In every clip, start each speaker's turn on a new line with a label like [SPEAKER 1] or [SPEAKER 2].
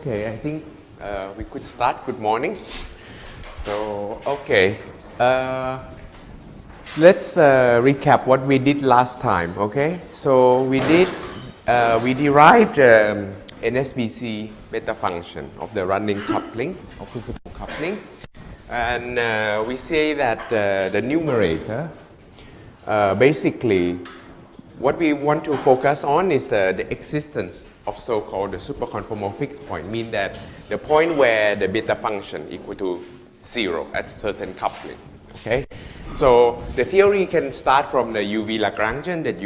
[SPEAKER 1] Okay, I think we could start. Good morning. So, okay, let's recap what we did last time. Okay, so we derived NSBC beta function of the running coupling or physical coupling, and we say that the numerator basically what we want to focus on is the existence of so-called the superconformal fixed point, mean that the point where the beta function equal to 0 at certain coupling. Okay, so the theory can start from the UV Lagrangian that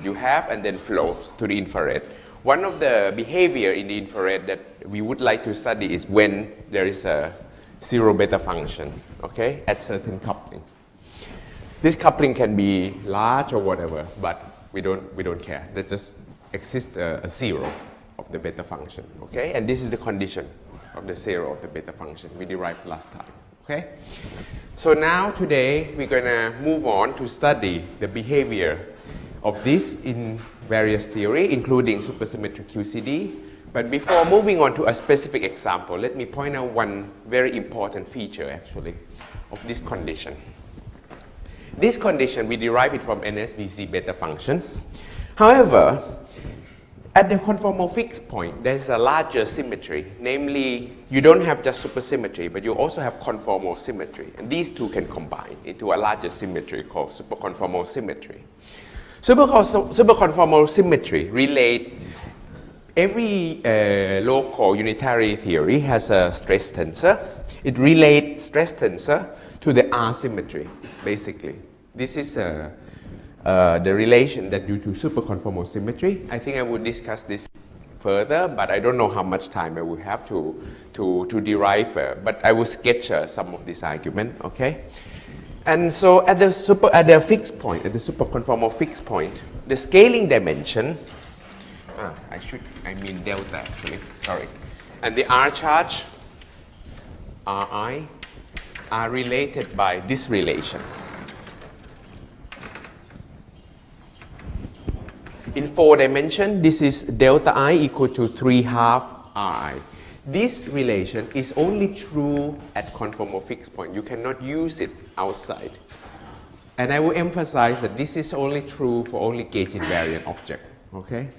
[SPEAKER 1] you have and then flows to the infrared. One of the behavior in the infrared that we would like to study is when there is a 0 beta function, okay, at certain coupling. This coupling can be large or whatever, but we don't care. There just exists a 0 of the beta function, okay? And this is the condition of the 0 of the beta function we derived last time, okay? So now today we're gonna move on to study the behavior of this in various theory, including supersymmetric QCD. But before moving on to a specific example, let me point out one very important feature actually of this condition. This condition, we derive it from NSBC beta function. However, at the conformal fixed point, there's a larger symmetry. Namely, you don't have just supersymmetry, but you also have conformal symmetry. And these two can combine into a larger symmetry called superconformal symmetry. Superconformal symmetry relate every local unitary theory has a stress tensor. It relates stress tensor to the R symmetry, basically. This is the relation that due to superconformal symmetry. I think I would discuss this further, but I don't know how much time I will have to derive, but I will sketch some of this argument, okay? And so at the fixed point, at the superconformal fixed point, the scaling dimension, I mean delta actually, sorry. And the R charge, Ri, are related by this relation. In 4 dimensions, this is delta I equal to 3/2 Ri. This relation is only true at conformal fixed point. You cannot use it outside. And I will emphasize that this is only true for only gauge invariant object. Okay?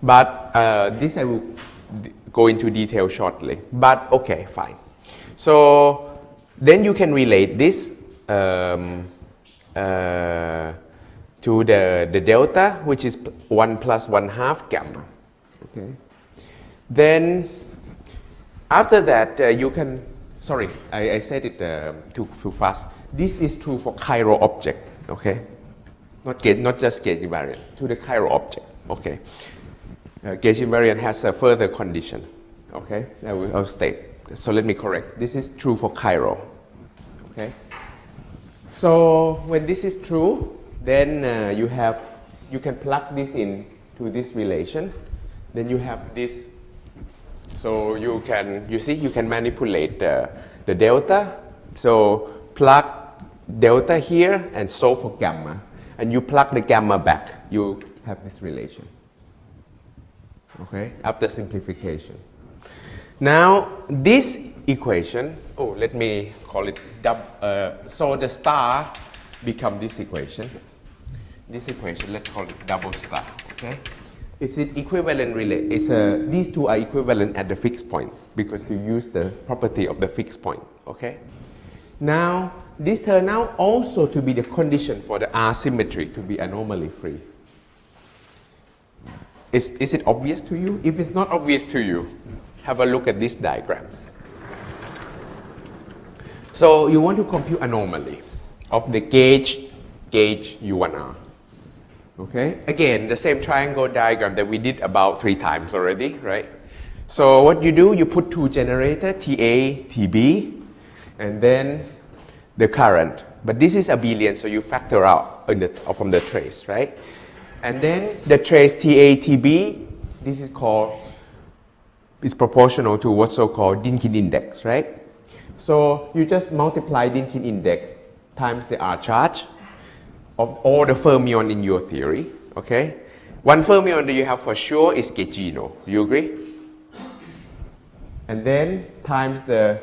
[SPEAKER 1] But this I will go into detail shortly. But okay, fine. So then you can relate this to the delta, which is 1 plus 1/2 gamma. Okay. Then after that, you can, sorry, I said it too fast. This is true for chiral object, okay? Not just gauge invariant, to the chiral object, okay? Gauge invariant has a further condition, okay? I'll state. So let me correct. This is true for chiral, okay? So when this is true, then you can plug this in to this relation. Then you have this. So you can manipulate the delta. So plug delta here and solve for gamma. And you plug the gamma back. You have this relation. Okay, after simplification. Now this equation, let me call it so the star become this equation. This equation, let's call it double star, okay? It's an equivalent relation. These two are equivalent at the fixed point because you use the property of the fixed point, okay? Now, this turns out also to be the condition for the R symmetry to be anomaly free. Is it obvious to you? If it's not obvious to you, have a look at this diagram. So you want to compute anomaly of the gauge U1R. Okay, again, the same triangle diagram that we did about 3 times already, right? So what you do, you put 2 generators, TA, TB, and then the current. But this is abelian, so you factor out from the trace, right? And then the trace TA, TB, this is proportional to what's so-called Dynkin index, right? So you just multiply Dynkin index times the R charge of all the fermion in your theory, okay? One fermion that you have for sure is gaugino. Do you agree? and then times the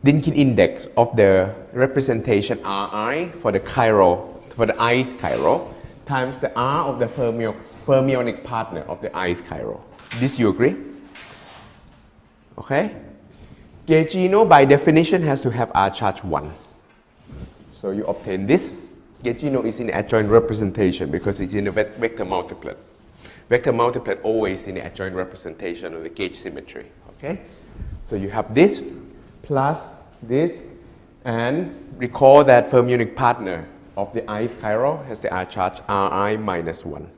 [SPEAKER 1] Dynkin index of the representation Ri for the chiral, for the ith chiral, times the R of the fermionic partner of the ith chiral. This you agree? Okay? Gaugino by definition has to have R charge 1. So you obtain this. Gaugino is in the adjoint representation because it's in a vector multiplet. Vector multiplet always in the adjoint representation of the gauge symmetry. Okay? So you have this plus this, and recall that fermionic partner of the ith chiral has the R charge Ri minus 1.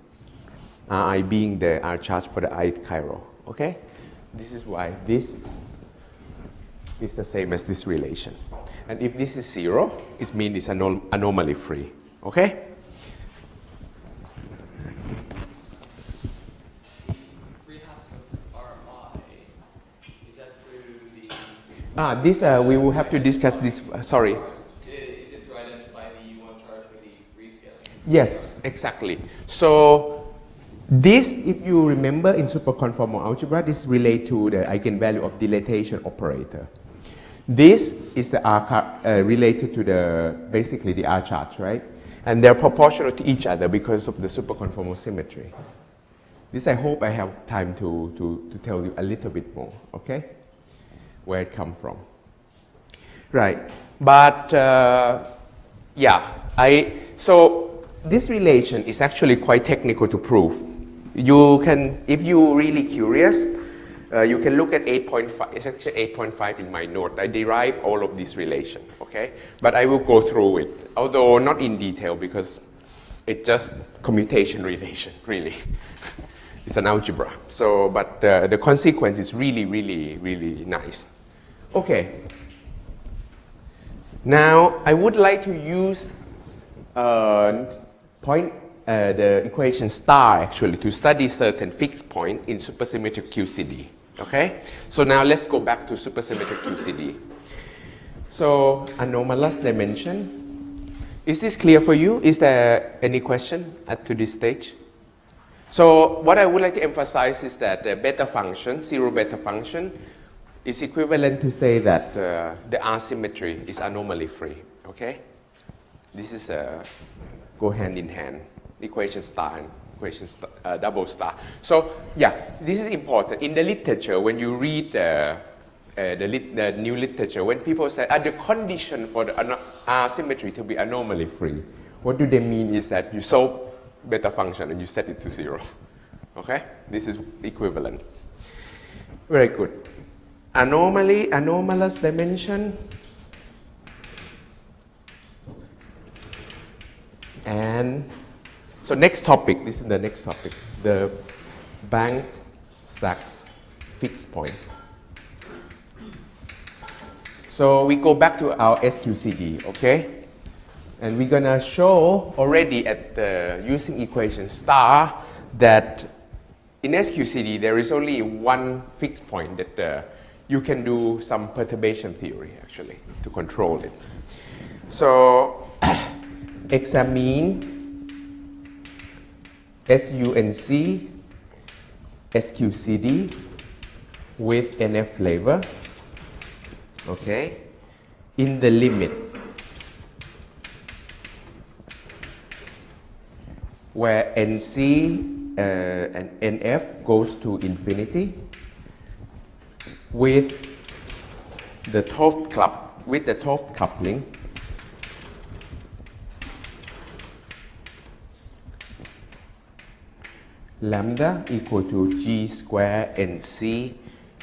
[SPEAKER 1] Ri being the R charge for the ith chiral. Okay? This is why this is the same as this relation. And if this is 0, it means it's anomaly free. Okay? This we will have to discuss this. Sorry.
[SPEAKER 2] Is it to identify the U1 charge for the free scaling?
[SPEAKER 1] Yes, exactly. So this, if you remember in superconformal algebra, this relates to the eigenvalue of dilatation operator. This is the R related to the basically the R charge, right? And they're proportional to each other because of the superconformal symmetry. This I hope I have time to tell you a little bit more. Okay? Where it come from. Right, but so this relation is actually quite technical to prove. You can, if you're really curious, you can look at 8.5, it's actually 8.5 in my note. I derive all of this relation, okay? But I will go through it, although not in detail because it's just commutation relation, really. It's an algebra. So, but the consequence is really, really, really nice. Okay. Now, I would like to use the equation star actually to study certain fixed point in supersymmetric QCD. Okay? So now let's go back to supersymmetric QCD. So, anomalous dimension. Is this clear for you? Is there any question to this stage? So what I would like to emphasize is that the beta function, zero beta function, is equivalent to say that the R symmetry is anomaly free. Okay? This is go hand in hand. Equation star and equation star, double star. So yeah, this is important. In the literature, when you read the new literature, when people say the condition for the R symmetry to be anomaly free, what do they mean is that you solve beta function and you set it to 0. Okay? This is equivalent. Very good. Anomaly, anomalous dimension. And so next topic, this is the next topic, the Bank-Sachs fixed point. So we go back to our SQCD, okay? And we're gonna show already at using equation star that in SQCD there is only one fixed point that you can do some perturbation theory actually to control it. So examine SUNC SQCD with NF flavor, okay, in the limit where NC and NF goes to infinity with the 12th coupling lambda equal to G square NC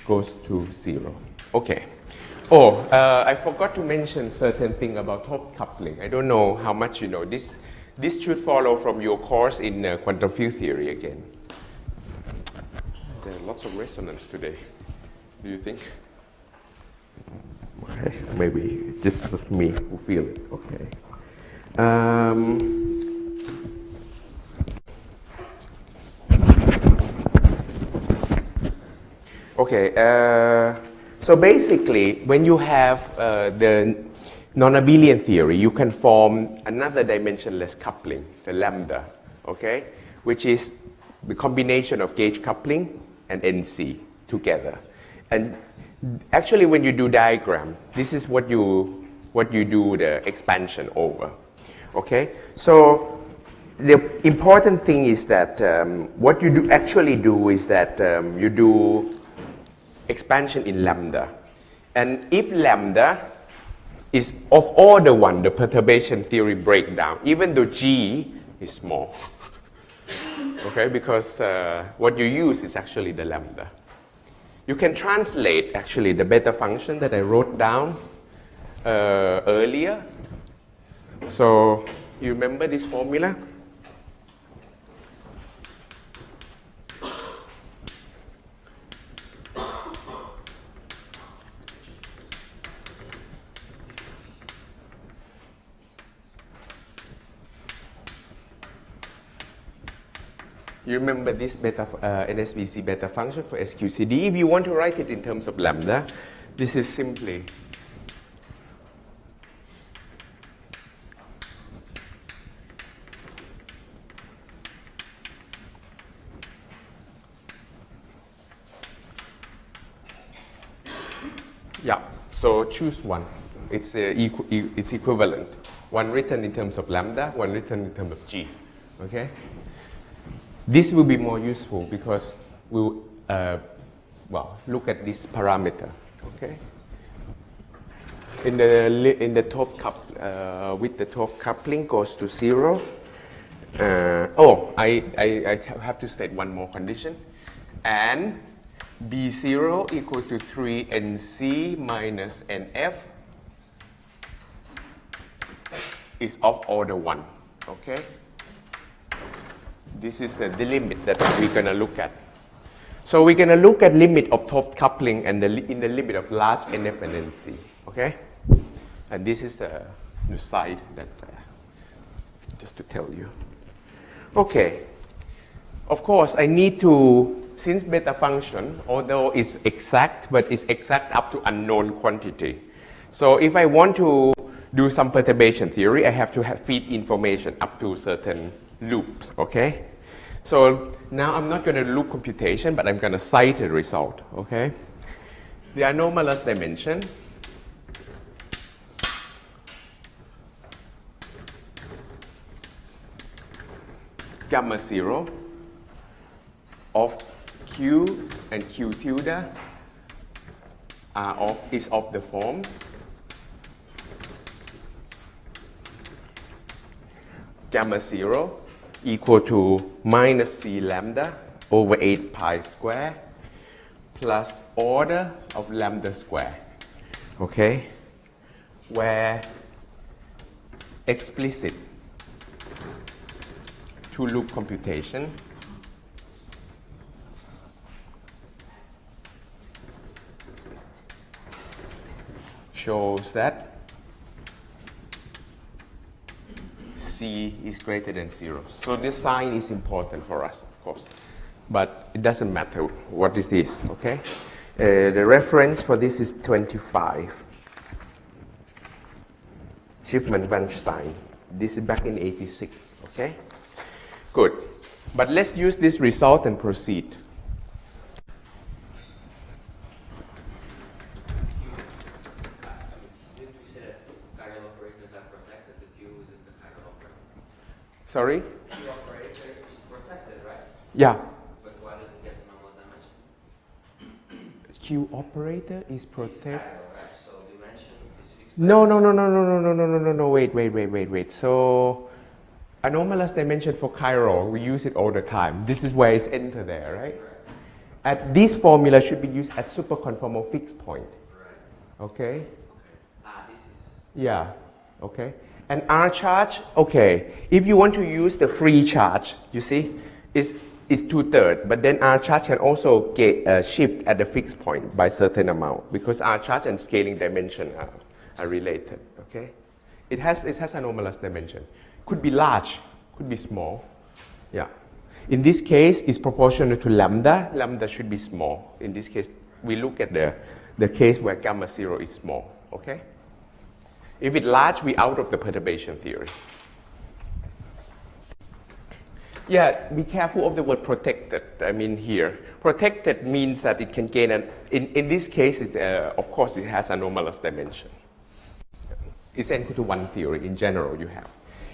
[SPEAKER 1] goes to 0. Okay. Oh, I forgot to mention certain thing about 12th coupling. I don't know how much you know. This should follow from your course in quantum field theory again. There are lots of resonance today. Do you think? Okay, maybe just me who feel it. Okay. Okay. So basically, when you have the non-abelian theory, you can form another dimensionless coupling, the lambda, okay, which is the combination of gauge coupling and NC together. And Actually, when you do diagram, this is what you do the expansion over. Okay, so the important thing is that what you do actually do is that you do expansion in lambda, and if lambda is of order 1, the perturbation theory breakdown, even though G is small. Okay, because what you use is actually the lambda. You can translate actually the beta function that I wrote down earlier. So you remember this formula? You remember this beta, NSVC beta function for SQCD. If you want to write it in terms of lambda, this is simply so choose one. It's equivalent. One written in terms of lambda, one written in terms of G. Okay. This will be more useful because we'll look at this parameter. Okay. In the top with the top coupling goes to 0. I have to state one more condition, and B0 equal to 3NC minus NF is of order 1. Okay. This is the limit that we're going to look at. So we're going to look at limit of top coupling and in the limit of large NF and NC. Okay? And this is the side that, just to tell you. Okay. Of course, I need to, since beta function, although it's exact, but it's exact up to unknown quantity. So if I want to do some perturbation theory, I have to feed information up to certain loops, okay? So now I'm not going to loop computation, but I'm going to cite the result, okay? The anomalous dimension gamma 0 of Q and Q tilde is of the form gamma 0 equal to minus C lambda over 8 pi square plus order of lambda square, okay, where explicit two loop computation shows that C is greater than 0. So this sign is important for us, of course, but it doesn't matter what is this, okay? The reference for this is 25. Schiffman-Weinstein. This is back in 86, okay? Good. But let's use this result and proceed. Sorry?
[SPEAKER 2] Q operator is protected, right?
[SPEAKER 1] Yeah.
[SPEAKER 2] But why does it get anomalous dimension?
[SPEAKER 1] Q operator is
[SPEAKER 2] It's
[SPEAKER 1] protected.
[SPEAKER 2] chiral, right? So dimension is fixed.
[SPEAKER 1] No, wait. So anomalous dimension for chiral, we use it all the time. This is where it's enter there, right? At this formula should be used at superconformal fixed point.
[SPEAKER 2] Right.
[SPEAKER 1] Okay?
[SPEAKER 2] This is.
[SPEAKER 1] Yeah. Okay. And R charge, okay. If you want to use the free charge, you see, is 2/3, but then R charge can also get shift at the fixed point by certain amount because R charge and scaling dimension are related. Okay, it has anomalous dimension. Could be large, could be small. Yeah. In this case, it's proportional to lambda. Lambda should be small. In this case, we look at the case where gamma 0 is small. Okay. If it's large, we're out of the perturbation theory. Yeah, be careful of the word protected. I mean here, protected means that it can gain an, in this case, it's, of course it has anomalous dimension. It's n equal to 1 theory in general you have.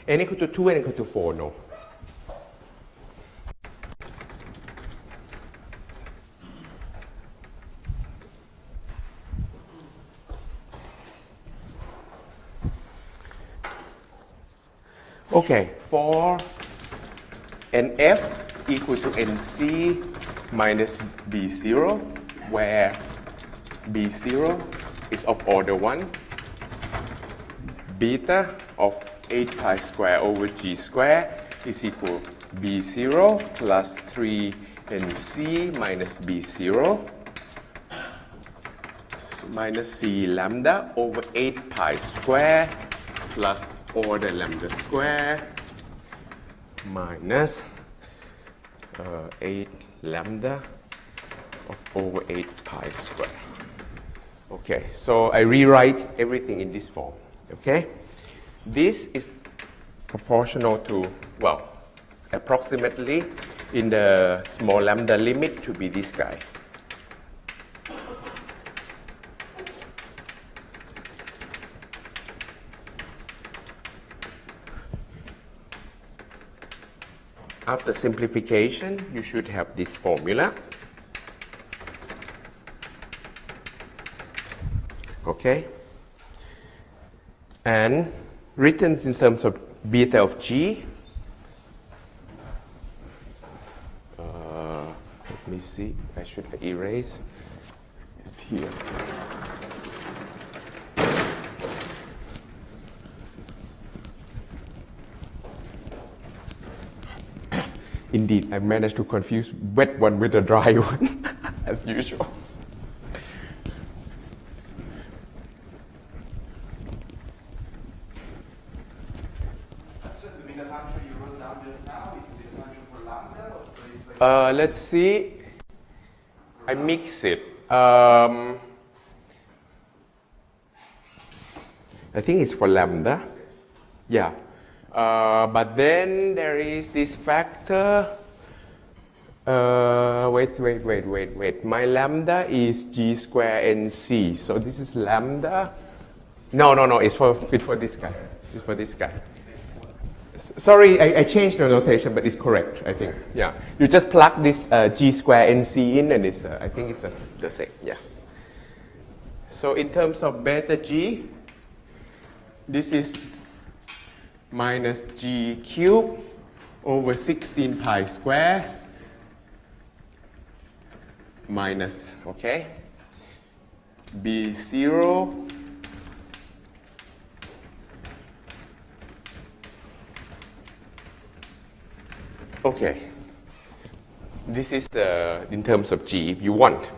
[SPEAKER 1] N equal to 2, n equal to 4, no. Okay, for NF equal to NC minus B0, where B0 is of order 1, beta of 8 pi square over G square is equal B0 plus 3 NC minus B0 minus C lambda over 8 pi square plus order lambda square minus 8 lambda over 8 pi square. Okay, so I rewrite everything in this form. Okay, this is proportional to, well, approximately in the small lambda limit to be this guy. After simplification, you should have this formula. Okay? And written in terms of beta of G. Let me see. I should erase. It's here. Indeed, I managed to confuse wet one with a dry one, as usual.
[SPEAKER 3] So the beta function you wrote down just now is the beta function for lambda? Or
[SPEAKER 1] Let's see. I mix it. I think it's for lambda. Yeah. But then there is this factor. Wait. My lambda is G square NC. So this is lambda. No. It's for this guy. It's for this guy. Sorry, I changed the notation, but it's correct, I think. Yeah. You just plug this G square NC in, and it's I think it's the same. Yeah. So in terms of beta G, this is minus G cubed over 16 pi square minus, okay, B0 okay. This is the, in terms of G you want.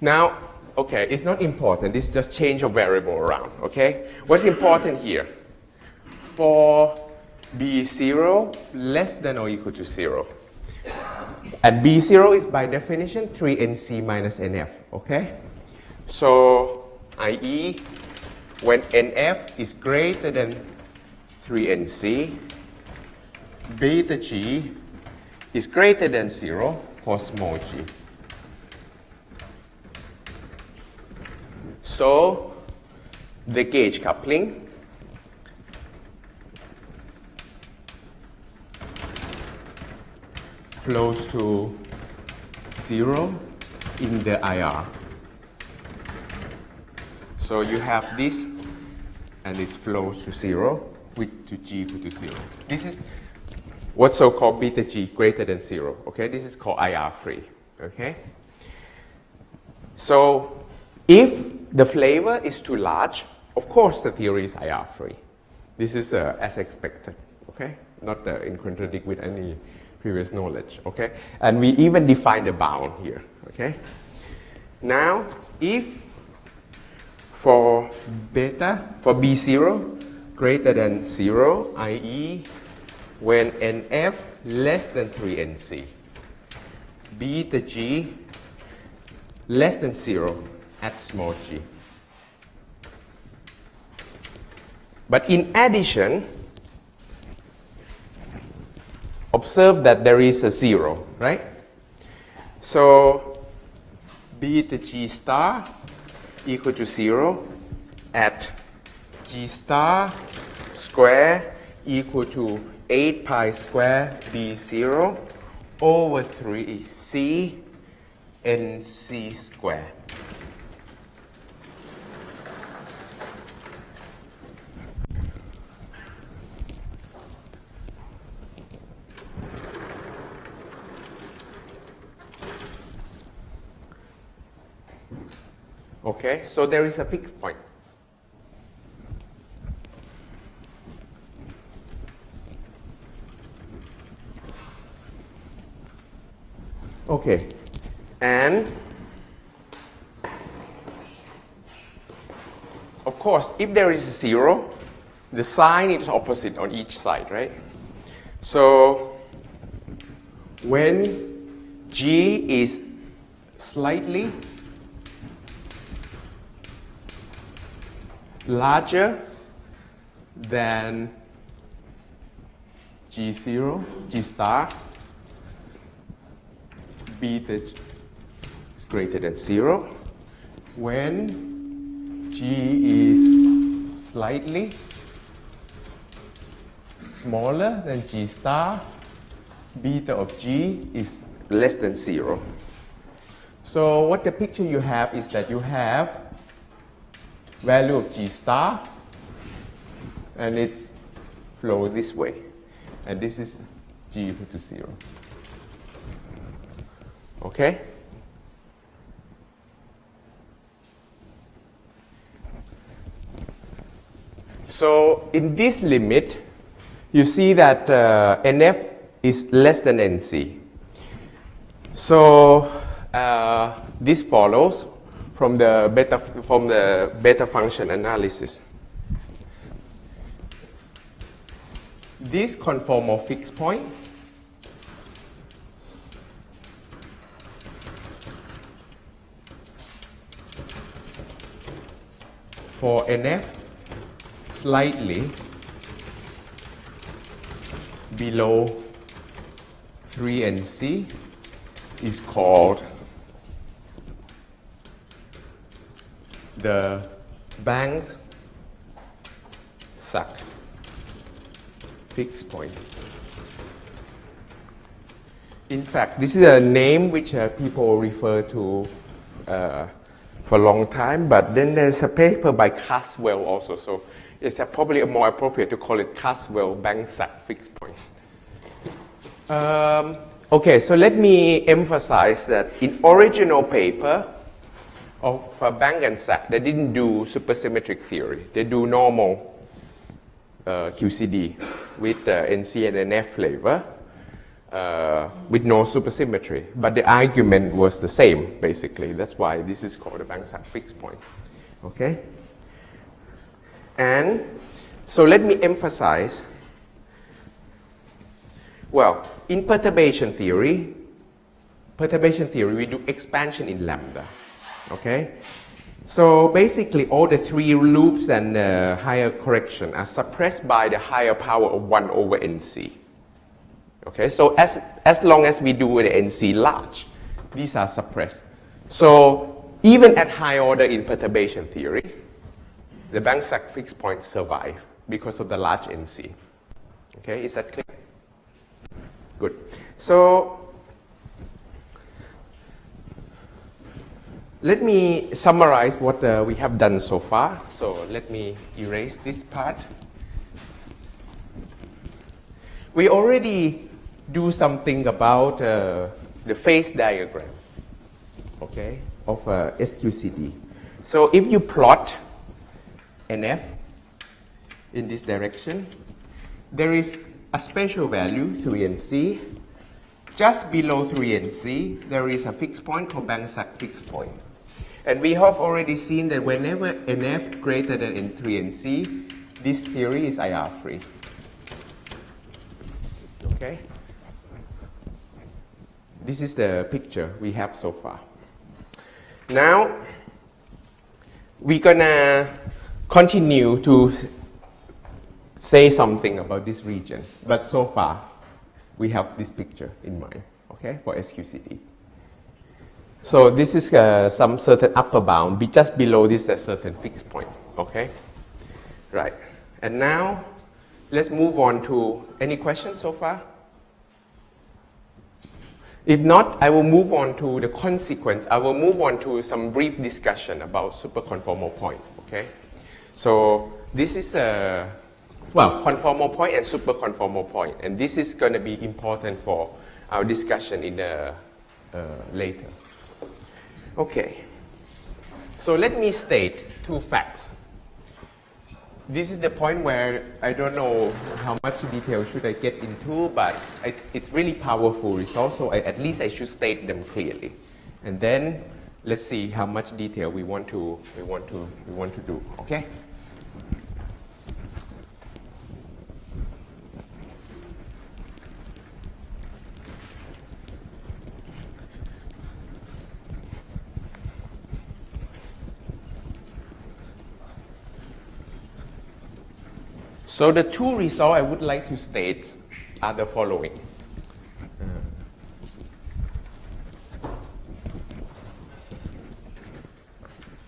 [SPEAKER 1] Now, okay, it's not important. This is just change a variable around, okay? What's important here? For B0 less than or equal to 0. And B0 is by definition 3NC minus NF, okay? So, i.e., when NF is greater than 3NC, beta G is greater than 0 for small g. So, the gauge coupling flows to 0 in the IR. So you have this, and it flows to 0 with to G equal to 0. This is what's so-called beta G greater than 0. Okay, this is called IR free. Okay. So if the flavor is too large, of course the theory is IR free. This is as expected. Okay, not in contradict with any previous knowledge. Okay, and we even define the bound here. Okay. Now, if for beta, for B0 greater than 0, i.e. when NF less than 3NC, beta G less than 0 at small g. But in addition, observe that there is a 0, right? So beta G star equal to 0 at G star square equal to 8 pi square B0 over 3C NC square. Okay, so there is a fixed point. Okay, and of course, if there is 0, the sign is opposite on each side, right? So when G is slightly larger than G0, G star, beta is greater than 0. When G is slightly smaller than G star, beta of G is less than 0. So what the picture you have is that you have value of G star and it's flow this way, and this is G equal to 0. Okay? So in this limit, you see that NF is less than NC. So this follows from the beta function analysis. This conformal fixed point for NF slightly below 3NC is called the Banks-Sack fixed point. In fact, this is a name which people refer to for a long time, but then there's a paper by Caswell also, so it's probably more appropriate to call it Caswell-Banks-Sack fixed point. Okay, so let me emphasize that in original paper of Banks and Sack, they didn't do supersymmetric theory. They do normal QCD with NC and NF flavor with no supersymmetry. But the argument was the same, basically. That's why this is called the Banks-Sack fixed point. Okay? And so let me emphasize, well, in perturbation theory, we do expansion in lambda. Okay? So basically all the 3 loops and higher correction are suppressed by the higher power of 1 over NC. Okay, so as long as we do the NC large, these are suppressed. So even at high order in perturbation theory, the Banks-Sack fixed points survive because of the large NC. Okay, is that clear? Good. So let me summarize what we have done so far. So let me erase this part. We already do something about the phase diagram, okay, of SQCD. So if you plot NF in this direction, there is a special value, 3NC. Just below 3NC, there is a fixed point called Banks-Sack fixed point. And we have already seen that whenever NF greater than 3NC, this theory is IR-free. Okay? This is the picture we have so far. Now, we're gonna continue to say something about this region, but so far, we have this picture in mind, okay, for SQCD. So this is some certain upper bound, just below this a certain fixed point, okay? Right, and now let's move on to, any questions so far? If not, I will move on to the consequence. I will move on to some brief discussion about superconformal point, okay? So this is a, well, conformal point and superconformal point, and this is going to be important for our discussion in the later. Okay, so let me state two facts. This is the point where I don't know how much detail should I get into, but it's really powerful result, so at least I should state them clearly. And then let's see how much detail we want to do, okay? So the two results I would like to state are the following.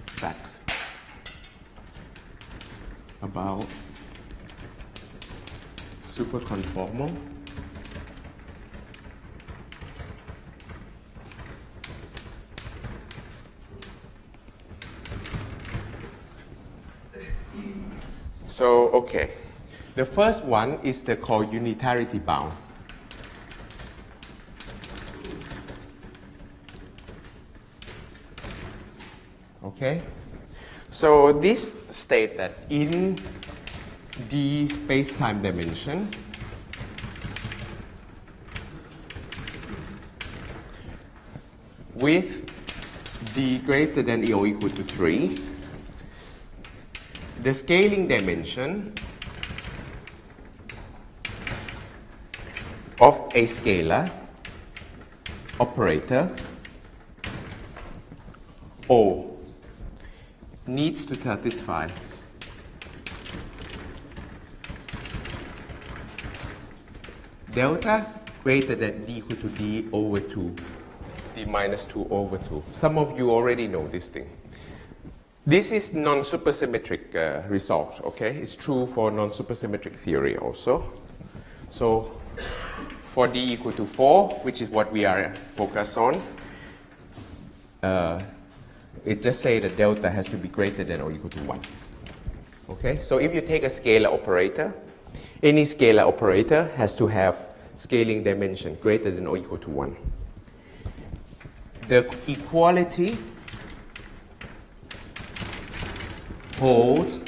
[SPEAKER 1] Facts about superconformal So, okay. The first one is the called unitarity bound. Okay? So this states that in the space-time dimension, with d greater than or equal to 3, the scaling dimension of a scalar operator O needs to satisfy delta greater than d equal to d over 2, d minus 2 over 2. Some of you already know this thing. This is non-supersymmetric result, okay? It's true for non-supersymmetric theory also. So for d equal to 4, which is what we are focused on, it just say that delta has to be greater than or equal to 1. Okay, so if you take a scalar operator, any scalar operator has to have scaling dimension greater than or equal to 1. The equality holds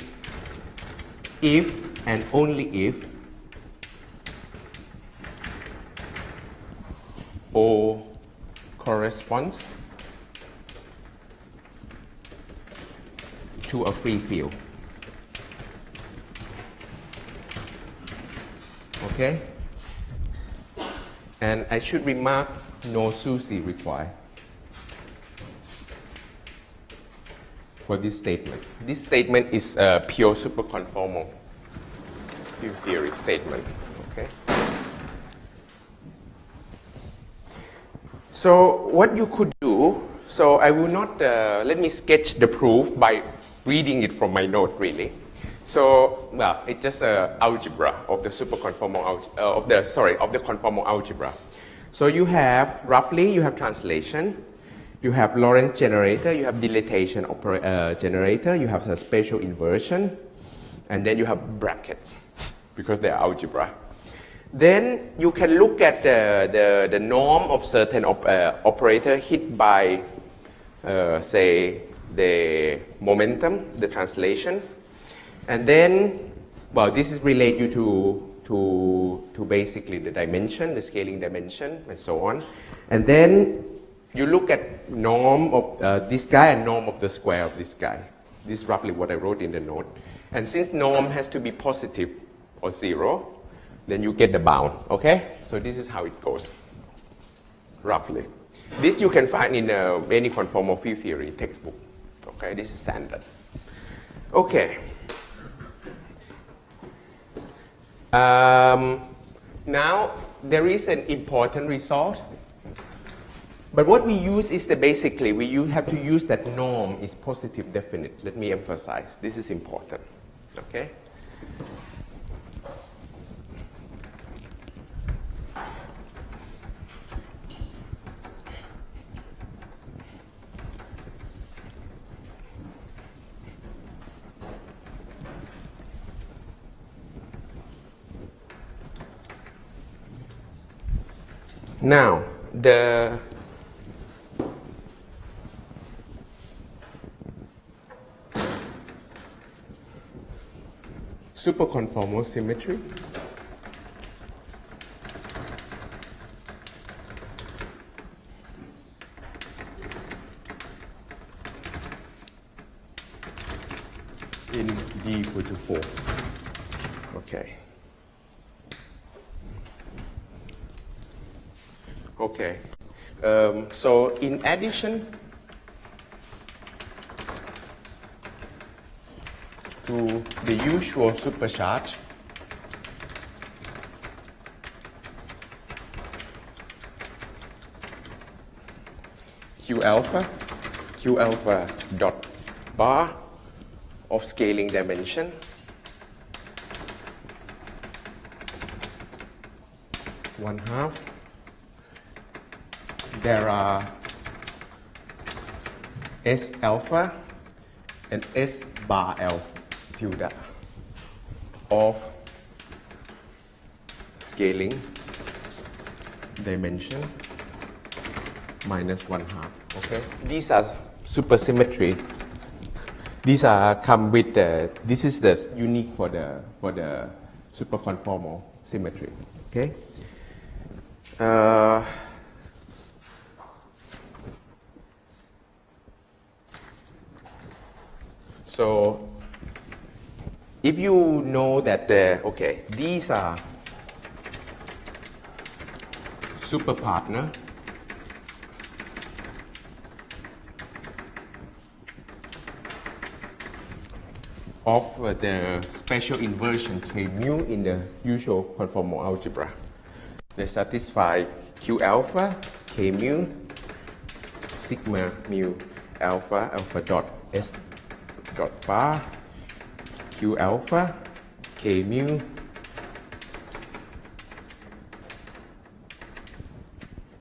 [SPEAKER 1] if and only if O corresponds to a free field. Okay? And I should remark no SUSY required for this statement. This statement is a pure superconformal field theory statement. Okay? So what you could do, so I will not, let me sketch the proof by reading it from my note really. So, well, it's just an algebra of the superconformal, of the conformal algebra. So you have, roughly, you have translation, you have Lorentz generator, you have dilatation generator, you have a spatial inversion, and then you have brackets, because they are algebra. Then you can look at the norm of certain operator hit by, say, the momentum, the translation. And then, well, this is relate you to basically the dimension, the scaling dimension, and so on. And then you look at norm of this guy and norm of the square of this guy. This is roughly what I wrote in the note. And since norm has to be positive or 0, then you get the bound, okay? So this is how it goes, roughly. This you can find in any conformal field theory textbook, okay? This is standard. Okay. Now, there is an important result. But what we use is that basically have to use that norm is positive definite. Let me emphasize. This is important. Okay? Now, the superconformal symmetry in D equal to 4. Okay. Okay. So in addition to the usual supercharge, Q alpha dot bar of scaling dimension one half. There are S alpha and S bar alpha tilde of scaling dimension minus 1/2. Okay, these are supersymmetry. These are come with the. This is the unique for the superconformal symmetry. Okay. So, if you know that okay, these are superpartner of the special inversion K mu in the usual conformal algebra, they satisfy Q alpha, K mu, sigma mu alpha, alpha dot S dot bar, Q alpha, K mu,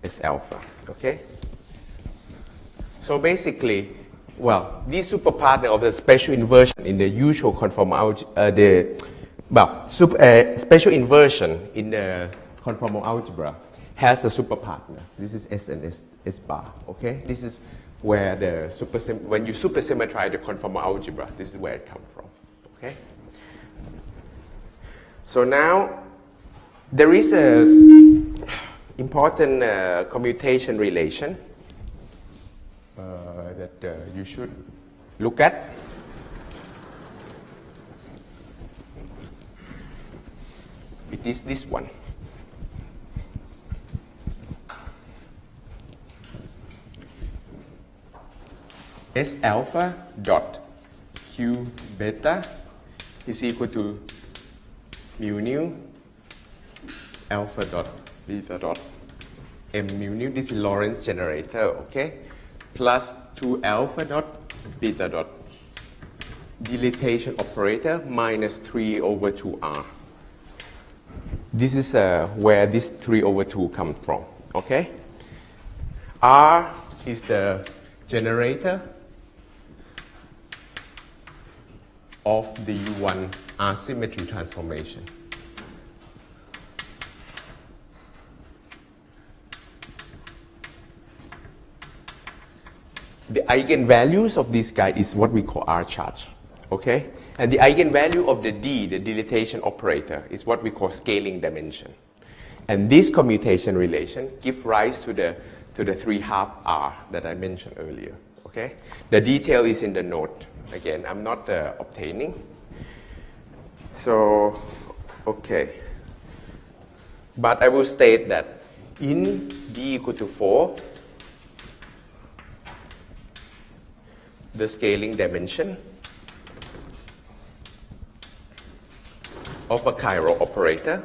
[SPEAKER 1] S alpha. Okay? So basically, well, these superpartner of the special inversion in the usual conformal algebra, special inversion in the conformal algebra has a superpartner. This is S and S bar. Okay? This is where the when you supersymmetrize the conformal algebra, this is where it comes from. Okay? So now there is a important commutation relation that you should look at. It is this one. S alpha dot Q beta is equal to mu nu alpha dot beta dot M mu nu. This is Lorentz generator, okay? Plus 2 alpha dot beta dot dilatation operator minus 3 over 2R. This is where this 3 over 2 comes from, okay? R is the generator of the U1 R symmetry transformation. The eigenvalues of this guy is what we call R charge, okay? And the eigenvalue of the D, the dilatation operator, is what we call scaling dimension. And this commutation relation gives rise to the 3/2 R that I mentioned earlier, okay? The detail is in the note. Again, I'm not obtaining. So, okay. But I will state that in D equal to 4, the scaling dimension of a chiral operator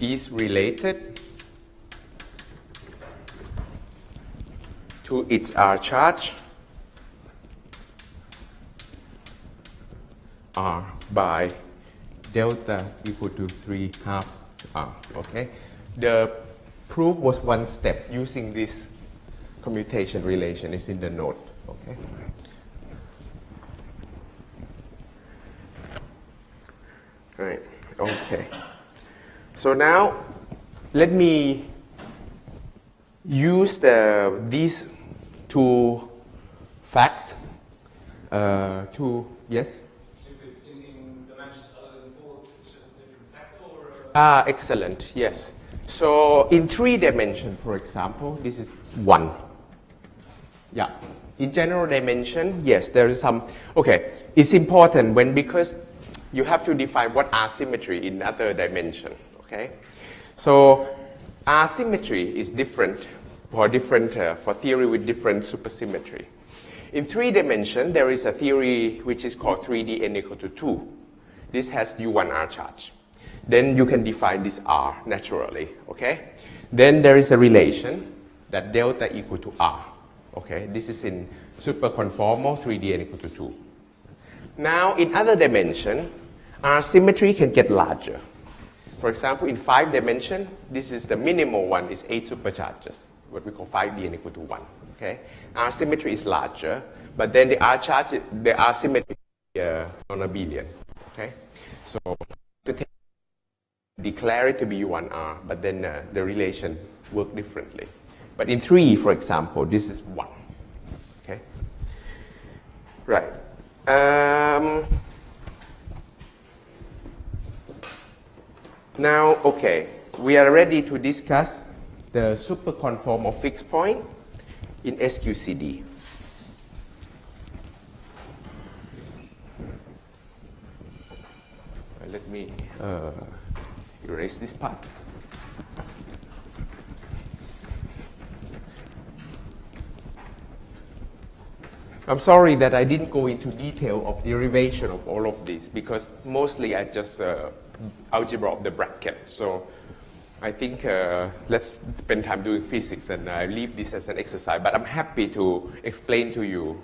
[SPEAKER 1] is related to its R charge R by delta equal to 3/2 R. Okay, the proof was one step using this commutation relation. Is in the note. Okay. Right. Okay. So now let me use these two facts to yes.
[SPEAKER 2] In dimensions other than 4, it's just a different factor, or?
[SPEAKER 1] Excellent. Yes. So in 3 dimensions, for example, this is 1. Yeah. In general dimension, yes, there is some. Okay. It's important because you have to define what asymmetry in other dimension. Okay. So asymmetry is different for theory with different supersymmetry. In 3 dimensions, there is a theory which is called 3D n equal to 2. This has U1R charge. Then you can define this R naturally, okay? Then there is a relation that delta equal to R, okay? This is in superconformal 3D n equal to 2. Now, in other dimension, R symmetry can get larger. For example, in 5 dimension, this is the minimal one is 8 supercharges, what we call 5D n equal to 1, okay? R symmetry is larger, but then the R charge, the R symmetry is non-abelian, okay? So to declare it to be U1R, but then the relation work differently. But in 3, for example, this is 1. Okay? Right. Now, okay, we are ready to discuss the superconformal fixed point in SQCD. Let me erase this part. I'm sorry that I didn't go into detail of derivation of all of this because mostly I just algebra of the bracket. So I think let's spend time doing physics and I leave this as an exercise. But I'm happy to explain to you.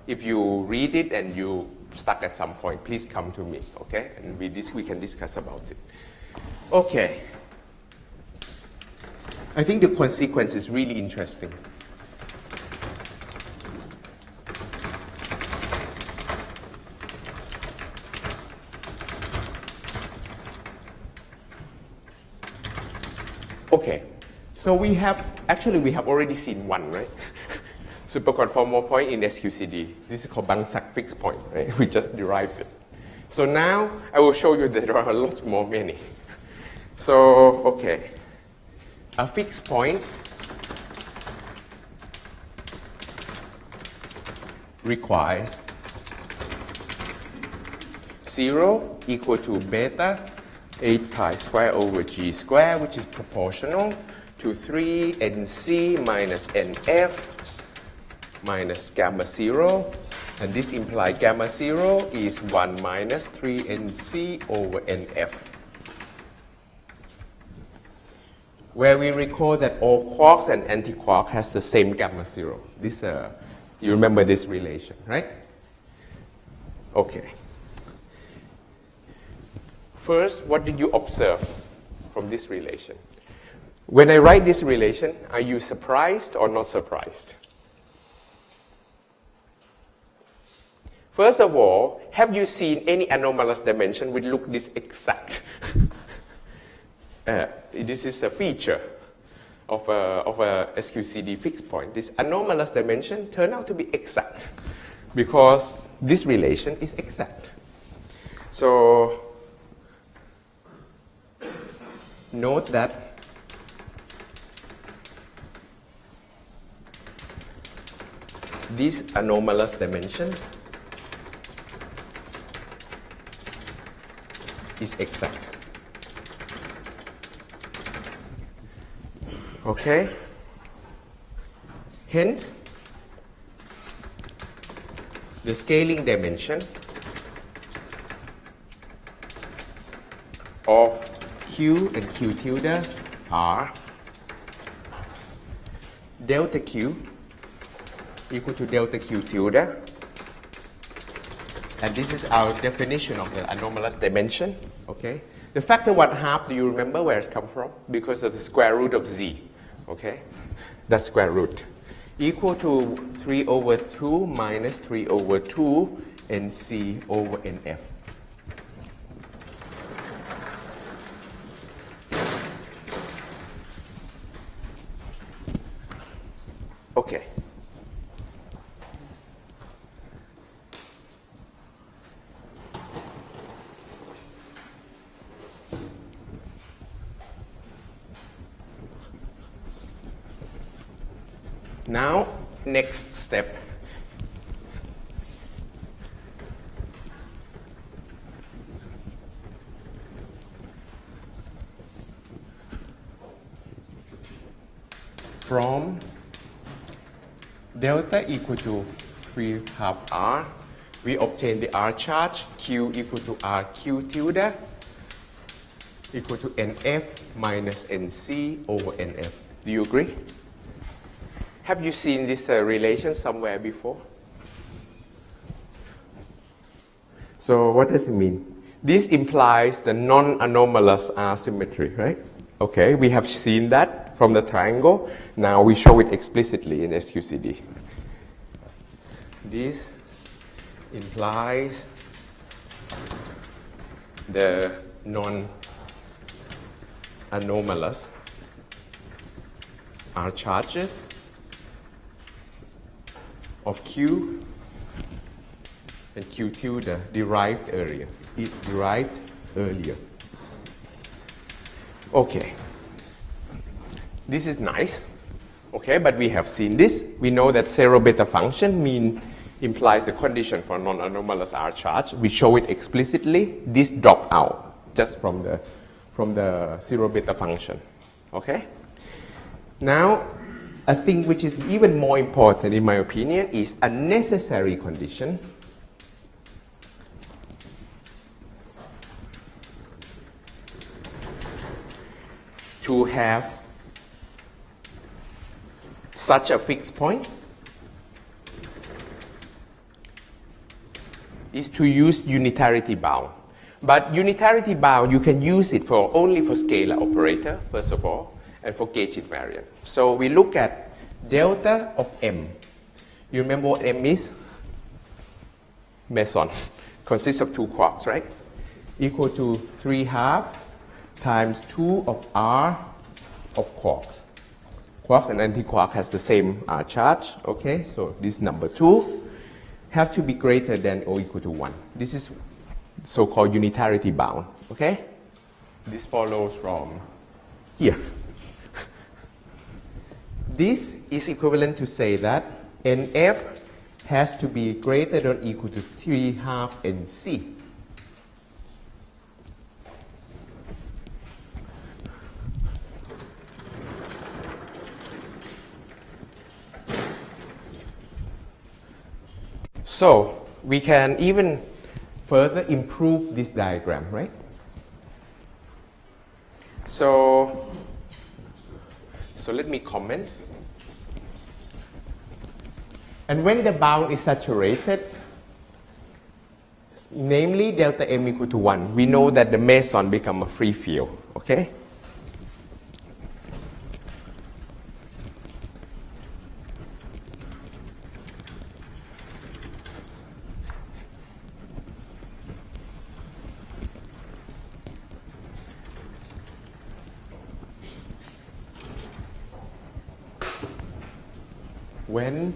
[SPEAKER 1] If you read it and you stuck at some point, please come to me, okay? And we can discuss about it. Okay. I think the consequence is really interesting. Okay, so we have already seen one, right? Superconformal point in SQCD. This is called Bang-Sak fixed point, right? We just derived it. So now I will show you that there are a lot more many. So, okay, a fixed point requires 0 equal to beta 8 pi square over g square, which is proportional to 3 nc minus nf minus gamma 0. And this implies gamma 0 is 1 minus 3 nc over nf. Where we recall that all quarks and antiquark has the same gamma 0. This, you remember this relation, right? Okay. First, what did you observe from this relation? When I write this relation, are you surprised or not surprised? First of all, have you seen any anomalous dimension which look this exact? This is a feature of a SQCD fixed point. This anomalous dimension turned out to be exact because this relation is exact. So note that this anomalous dimension is exact. Okay? Hence, the scaling dimension of Q and Q tilde are delta Q equal to delta Q tilde. And this is our definition of the anomalous dimension. Okay. The factor 1/2, do you remember where it comes from? Because of the square root of z. Okay. The square root. Equal to 3/2 minus 3/2 NC over NF. Okay. Now, next step. From delta equal to 3/2 R, we obtain the R charge, Q equal to RQ tilde equal to NF minus NC over NF. Do you agree? Have you seen this relation somewhere before? So what does it mean? This implies the non-anomalous R symmetry, right? Okay, we have seen that from the triangle. Now we show it explicitly in SQCD. This implies the non-anomalous R charges of Q and Q tilde derived earlier. It derived earlier. Okay. This is nice. Okay, but we have seen this. We know that zero beta function implies the condition for non-anomalous R charge. We show it explicitly. This drop out just from the zero beta function. Okay? Now, a thing which is even more important, in my opinion, is a necessary condition to have such a fixed point is to use unitarity bound. But unitarity bound, you can use it only for scalar operator, first of all, and for gauge invariant. So we look at delta of M. You remember what M is? Meson. Consists of two quarks, right? Equal to 3/2 times 2 of R of quarks. Quarks and antiquark has the same R charge. Okay, so this number 2 have to be greater than or equal to 1. This is so-called unitarity bound. Okay? This follows from here. This is equivalent to say that NF has to be greater than or equal to 3/2 NC. So we can even further improve this diagram, right? So let me comment. And when the bound is saturated, namely delta M equal to 1, we know that the meson become a free field, okay? When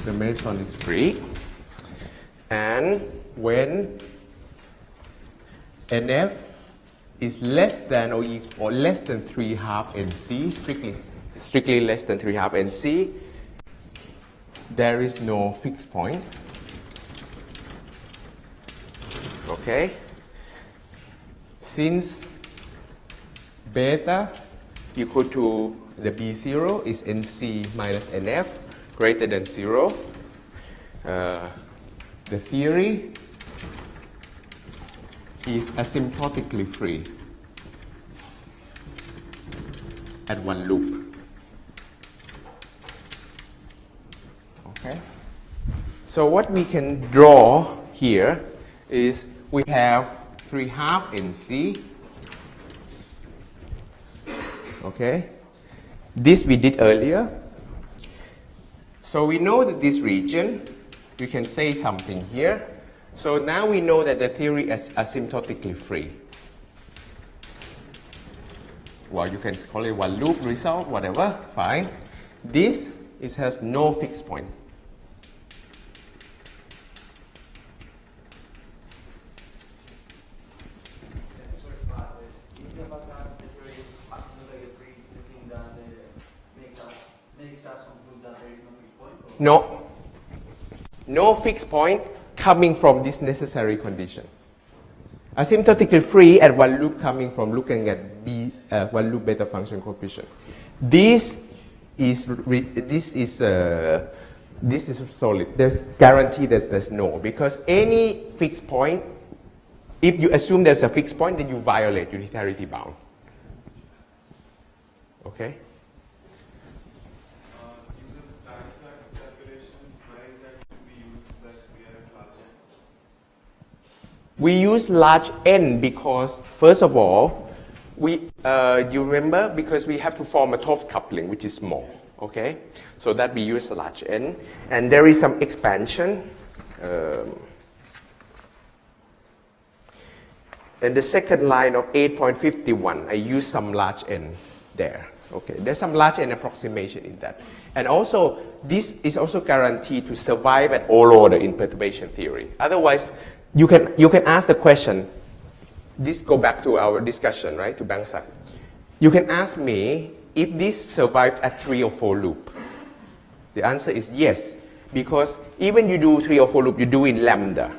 [SPEAKER 1] the meson is free, and when NF is less than or equal or less than 3/2 NC, strictly less than 3/2 NC, there is no fixed point. Okay? Since beta equal to the B0 is NC minus NF greater than 0, the theory is asymptotically free at one loop. Okay? So what we can draw here is we have 3/2 NC. Okay? This we did earlier. So we know that this region, we can say something here. So now we know that the theory is asymptotically free. Well, you can call it one loop result, whatever, fine. This has no fixed point. No. No fixed point coming from this necessary condition. Asymptotically free at one loop coming from looking at one loop beta function coefficient. This is solid. There's guarantee that there's no, because any fixed point, if you assume there's a fixed point, then you violate unitarity bound. Okay? We use large N because, first of all, you remember, because we have to form a Toff coupling, which is small, okay? So that we use large N. And there is some expansion. And the second line of 8.51, I use some large N there, okay? There's some large N approximation in that. And also, this is also guaranteed to survive at all order in perturbation theory. Otherwise, you can ask the question, this go back to our discussion, right, to Bangsak. You can ask me if this survives at 3 or 4 loop. The answer is yes, because even you do 3 or 4 loop, you do in lambda,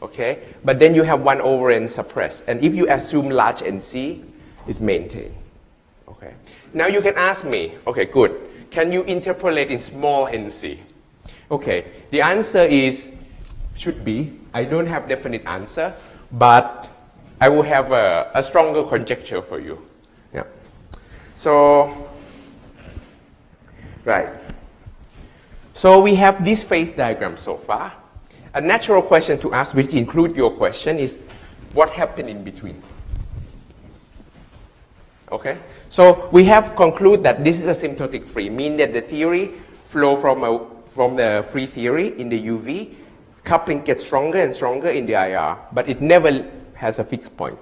[SPEAKER 1] okay? But then you have 1 over n suppressed, and if you assume large NC, it's maintained, okay? Now you can ask me, okay, good, can you interpolate in small NC? Okay, the answer is, should be. I don't have definite answer, but I will have a stronger conjecture for you. Yeah. So, right. So we have this phase diagram so far. A natural question to ask, which include your question, is what happened in between? Okay. So we have concluded that this is asymptotic free, meaning that the theory flow from the free theory in the UV. Coupling gets stronger and stronger in the IR, but it never has a fixed point.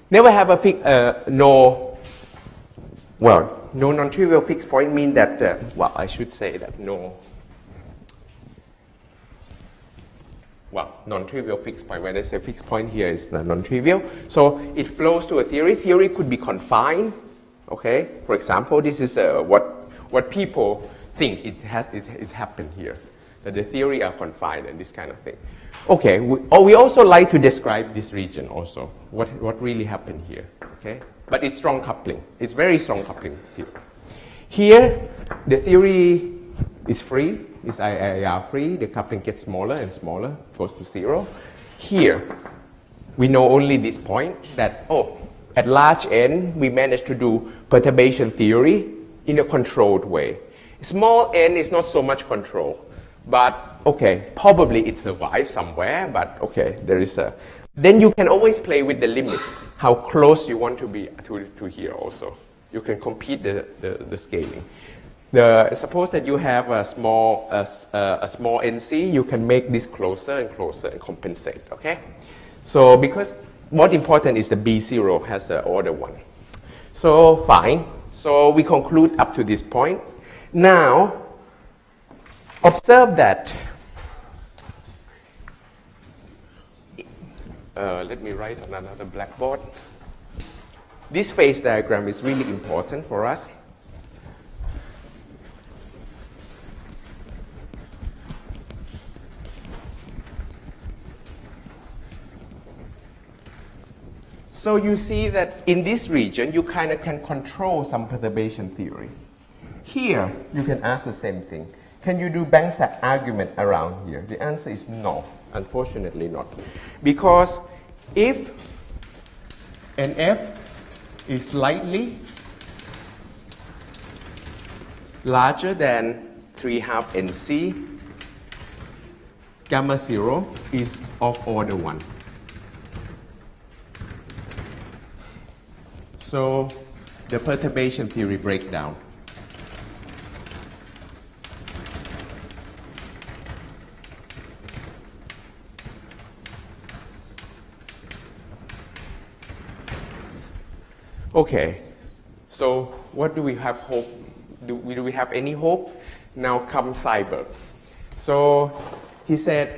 [SPEAKER 1] Never have a no non-trivial fixed point mean that, I should say that non-trivial fixed point. When I say fixed point here is non-trivial. So it flows to a theory. Theory could be confined, okay? For example, this is what people think it's happened here. That the theory are confined and this kind of thing. Okay, we also like to describe this region also, what really happened here, okay? But it's strong coupling. It's very strong coupling theory. Here, the theory is free, is IIR free, the coupling gets smaller and smaller, close to 0. Here, we know only this point that, at large N, we managed to do perturbation theory in a controlled way. Small n is not so much control. But, okay, probably it survives somewhere, but okay, there is a... Then you can always play with the limit, how close you want to be to here also. You can compete the scaling. Suppose that you have a small NC, you can make this closer and closer and compensate, okay? So, because what important is the B0 has an order 1. So, fine. So, we conclude up to this point. Now, observe that, let me write on another blackboard. this phase diagram is really important for us. So you see that in this region, you kind of can control some perturbation theory. Here, you can ask the same thing. Can you do Banksat argument around here? The answer is no, unfortunately not. Because if NF is slightly larger than 3/2 NC, gamma 0 is of order 1. So the perturbation theory breaks down. Okay, so what do we have hope? Do we have any hope? Now comes Seiberg. So he said,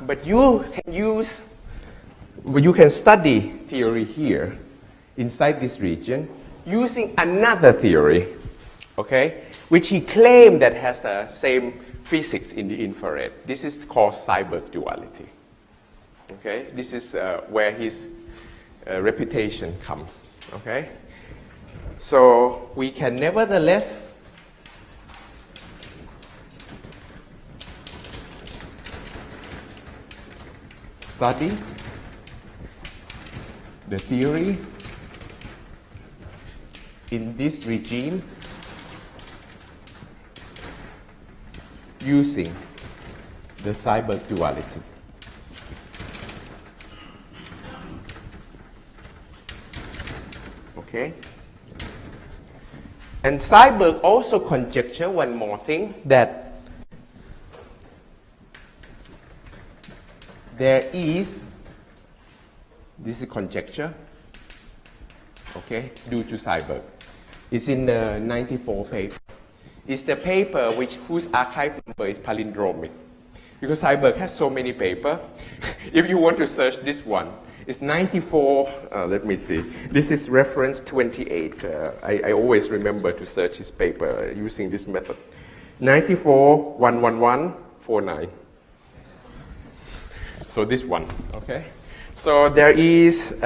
[SPEAKER 1] but you can study theory here inside this region using another theory, okay, which he claimed that has the same physics in the infrared. This is called Seiberg duality. Okay, this is where his reputation comes. Okay, so we can nevertheless study the theory in this regime using the Seiberg duality. Okay? And Seiberg also conjecture one more thing, that there is, this is conjecture, okay, due to Seiberg. It's in the 94 paper. It's the paper whose archive number is palindromic. Because Seiberg has so many papers. If you want to search this one, it's 94, let me see. This is reference 28. I always remember to search his paper using this method. 94 111 49. So this one, okay? So there is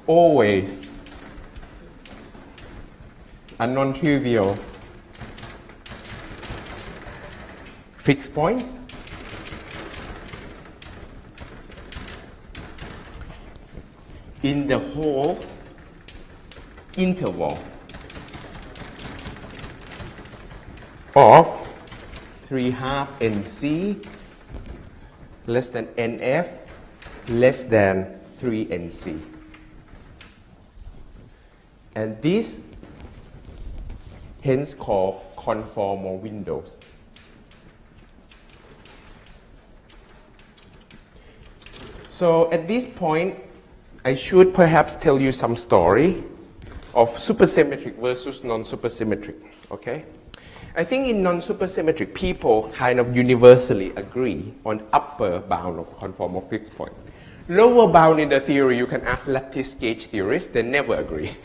[SPEAKER 1] always a non-trivial fixed point in the whole interval of 3/2 NC less than NF less than 3 NC. And this hence called conformal windows. So at this point, I should perhaps tell you some story of supersymmetric versus non-supersymmetric, okay? I think in non-supersymmetric, people kind of universally agree on upper bound of conformal fixed point. Lower bound in the theory, you can ask lattice gauge theorists, they never agree.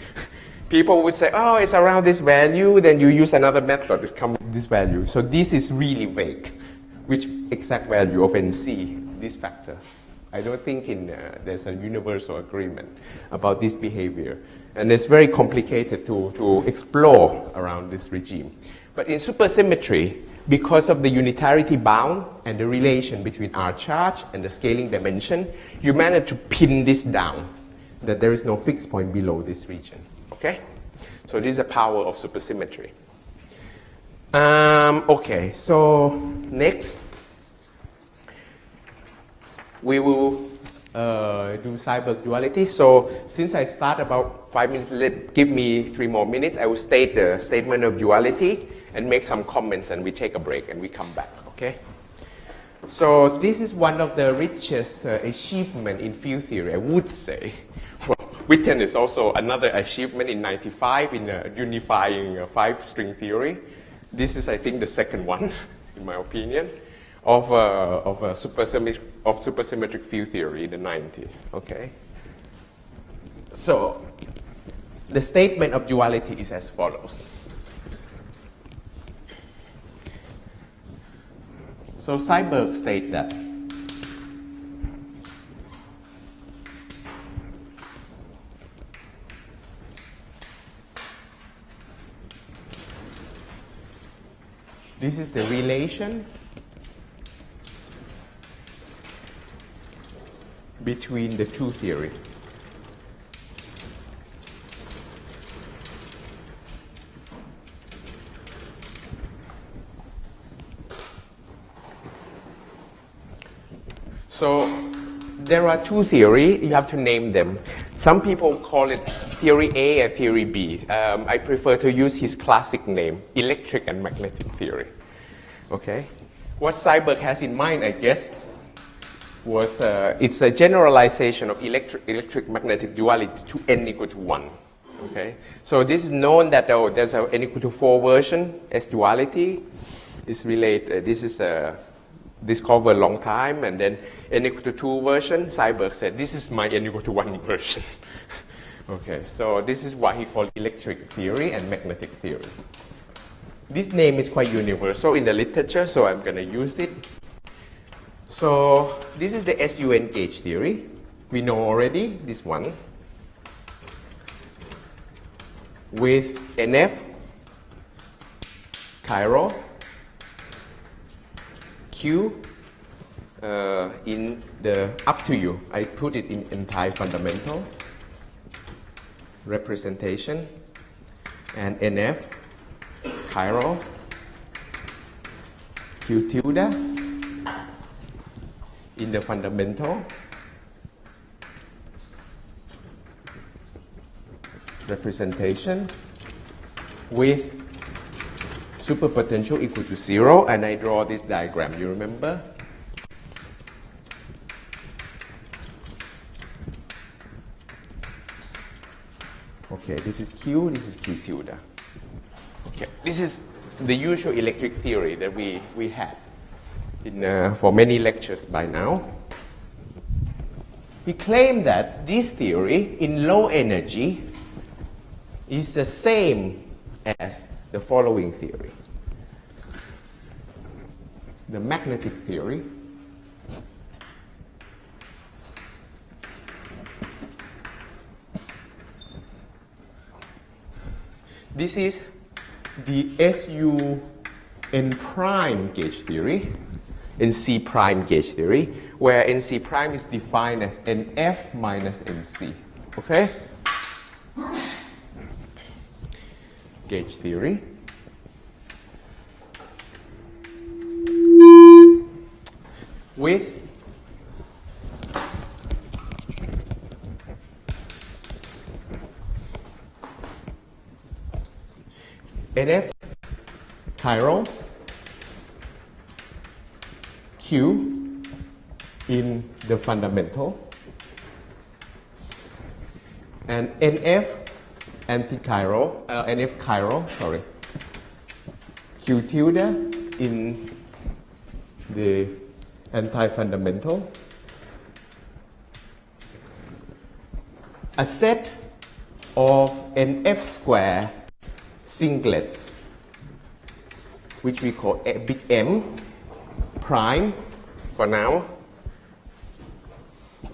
[SPEAKER 1] People would say, oh, it's around this value, then you use another method to come with this value. So this is really vague. Which exact value of NC, this factor? I don't think there's a universal agreement about this behavior. And it's very complicated to explore around this regime. But in supersymmetry, because of the unitarity bound and the relation between R charge and the scaling dimension, you manage to pin this down, that there is no fixed point below this region. Okay? So this is the power of supersymmetry. Okay, so next, we will do Seiberg duality. So since I start about 5 minutes, give me 3 more minutes. I will state the statement of duality and make some comments, and we take a break and we come back, okay? So this is one of the richest achievement in field theory, I would say. Well, Witten is also another achievement in 95 in unifying 5-string theory. This is, I think, the second one, in my opinion, of supersymmetric field theory in the 90s, okay? So the statement of duality is as follows. So Seiberg states that this is the relation between the two theories. So there are two theories, you have to name them. Some people call it theory A and theory B. I prefer to use his classic name, electric and magnetic theory. Okay? What Seiberg has in mind, I guess, was it's a generalization of electric magnetic duality to n equal to 1. Okay? So this is known that there's a n equal to 4 version as duality. This is discovered a long time, and then n equal to 2 version, Seiberg said, this is my n equal to 1 version. Okay, so this is what he called electric theory and magnetic theory. This name is quite universal in the literature, so I'm going to use it. So this is the SUN gauge theory. We know already this one. With NF, chiral, Q in the up to you. I put it in anti-fundamental representation, and NF, chiral, Q tilde in the fundamental representation with superpotential equal to 0, and I draw this diagram. You remember? Okay, this is Q, this is Q tilde. Okay, this is the usual electric theory that we had for many lectures by now. He claimed that this theory in low energy is the same as the following theory. The magnetic theory. This is the SUN prime gauge theory, NC prime gauge theory, where NC prime is defined as NF minus NC. Okay? Gauge theory. With NF chirals, Q in the fundamental, and NF chiral, sorry, Q tilde in the anti-fundamental. A set of NF square singlets, which we call big M prime for now.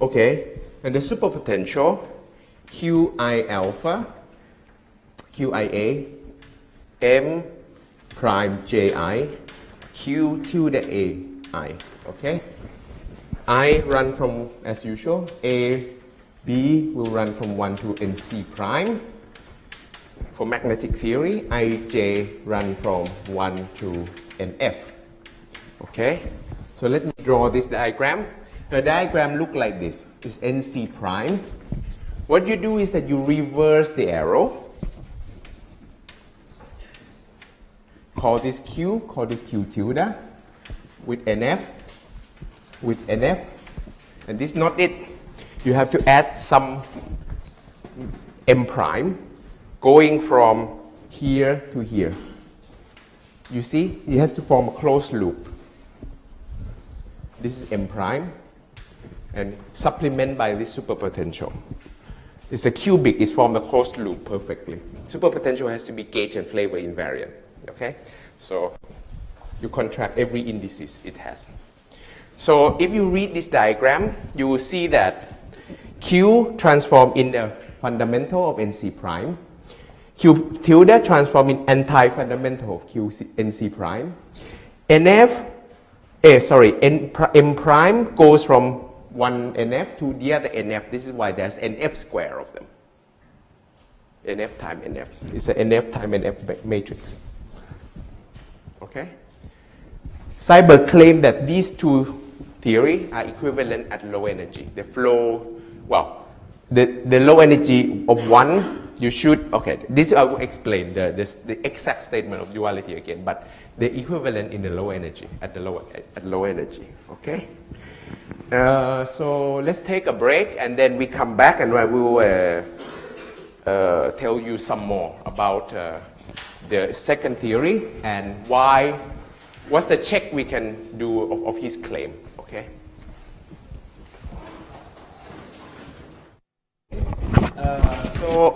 [SPEAKER 1] Okay, and the superpotential Qi alpha, Qia, M prime Ji, Q tilde Ai. Okay, I run from, as usual, A, B will run from 1 to NC prime. For magnetic theory, Ij run from 1 to NF. Okay, so let me draw this diagram. The diagram looks like this. It's NC prime. What you do is that you reverse the arrow. Call this Q tilde with NF, and this is not it. You have to add some M prime going from here to here. You see, it has to form a closed loop. This is M prime, and supplement by this superpotential. It's the cubic, it's from the closed loop perfectly. Superpotential has to be gauge and flavor invariant, okay? So you contract every indices it has. So if you read this diagram, you will see that Q transform in the fundamental of NC prime, Q tilde transform in anti-fundamental of NC prime, M prime goes from one NF to the other NF. This is why there's NF square of them. NF time NF. It's an NF time NF matrix. Okay? Seiberg claimed that these two theories are equivalent at low energy. The flow, well, the low energy of one, you should, okay, this I will explain the exact statement of duality again, but the equivalent in the low energy, at low energy, okay? So let's take a break and then we come back and I will tell you some more about the second theory and what's the check we can do of his claim, okay?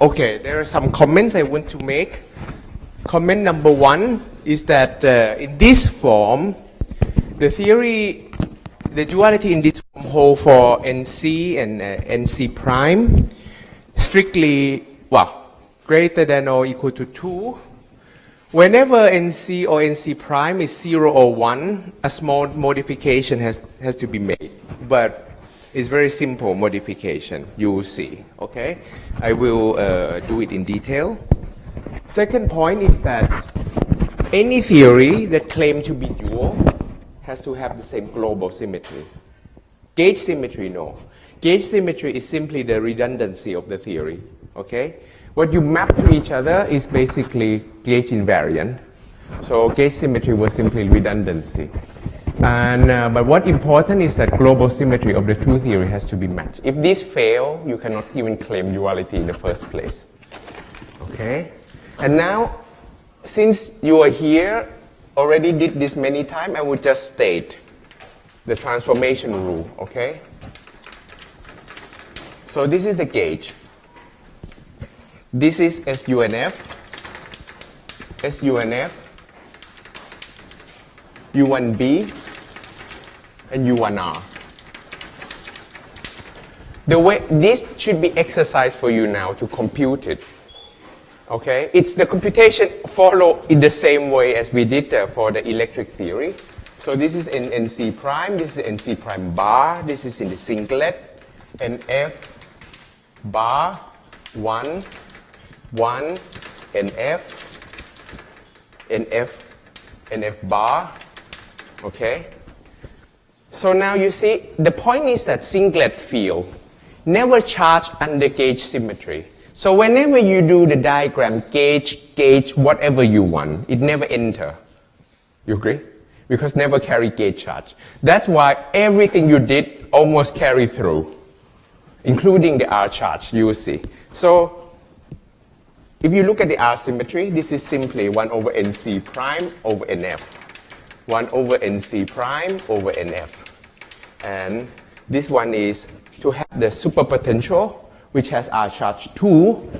[SPEAKER 1] Okay, there are some comments I want to make. Comment number one is that in this form, the theory, the duality in this form hold for NC and NC prime strictly, well, greater than or equal to 2. Whenever NC or NC prime is 0 or 1, a small modification has to be made. But it's very simple modification, you will see, okay? I will do it in detail. Second point is that any theory that claims to be dual has to have the same global symmetry. Gauge symmetry, no. Gauge symmetry is simply the redundancy of the theory, okay? What you map to each other is basically gauge invariant. So gauge symmetry was simply redundancy. And, but what important is that global symmetry of the two theory has to be matched. If this fail, you cannot even claim duality in the first place. Okay? And now, since you are here, already did this many times, I will just state the transformation rule, okay? So this is the gauge. This is SUNF, U1B, and U1R. The way this should be exercise for you now to compute it. Okay, it's the computation follow in the same way as we did for the electric theory. So this is in NC prime, this is NC prime bar, this is in the singlet, NF bar 1, 1, NF bar. Okay. So now you see, the point is that singlet field never charge under gauge symmetry. So whenever you do the diagram, gauge, whatever you want, it never enter. You agree? Because never carry gauge charge. That's why everything you did almost carry through, including the R charge, you will see. So if you look at the R symmetry, this is simply 1 over NC prime over NF. 1 over NC prime over NF. And this one is to have the superpotential, which has R charge 2,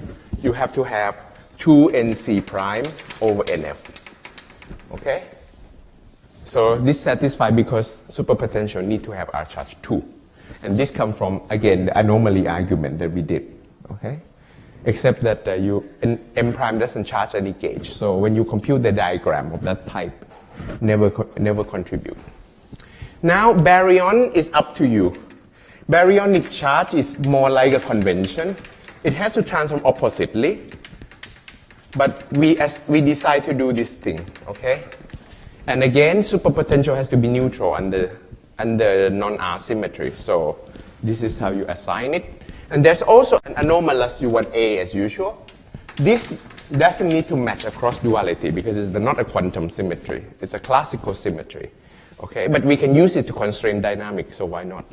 [SPEAKER 1] you have to have 2 NC prime over NF. Okay? So this satisfies because superpotential need to have R charge 2. And this comes from, again, the anomaly argument that we did. Okay? Except that M prime doesn't charge any gauge. So when you compute the diagram of that type, never contribute. Now baryon is up to you. Baryonic charge is more like a convention. It has to transform oppositely, but we decide to do this thing, okay? And again, superpotential has to be neutral under non-R symmetry. So this is how you assign it. And there's also an anomalous U1A as usual. This doesn't need to match across duality because it's not a quantum symmetry. It's a classical symmetry. Okay, but we can use it to constrain dynamics, so why not?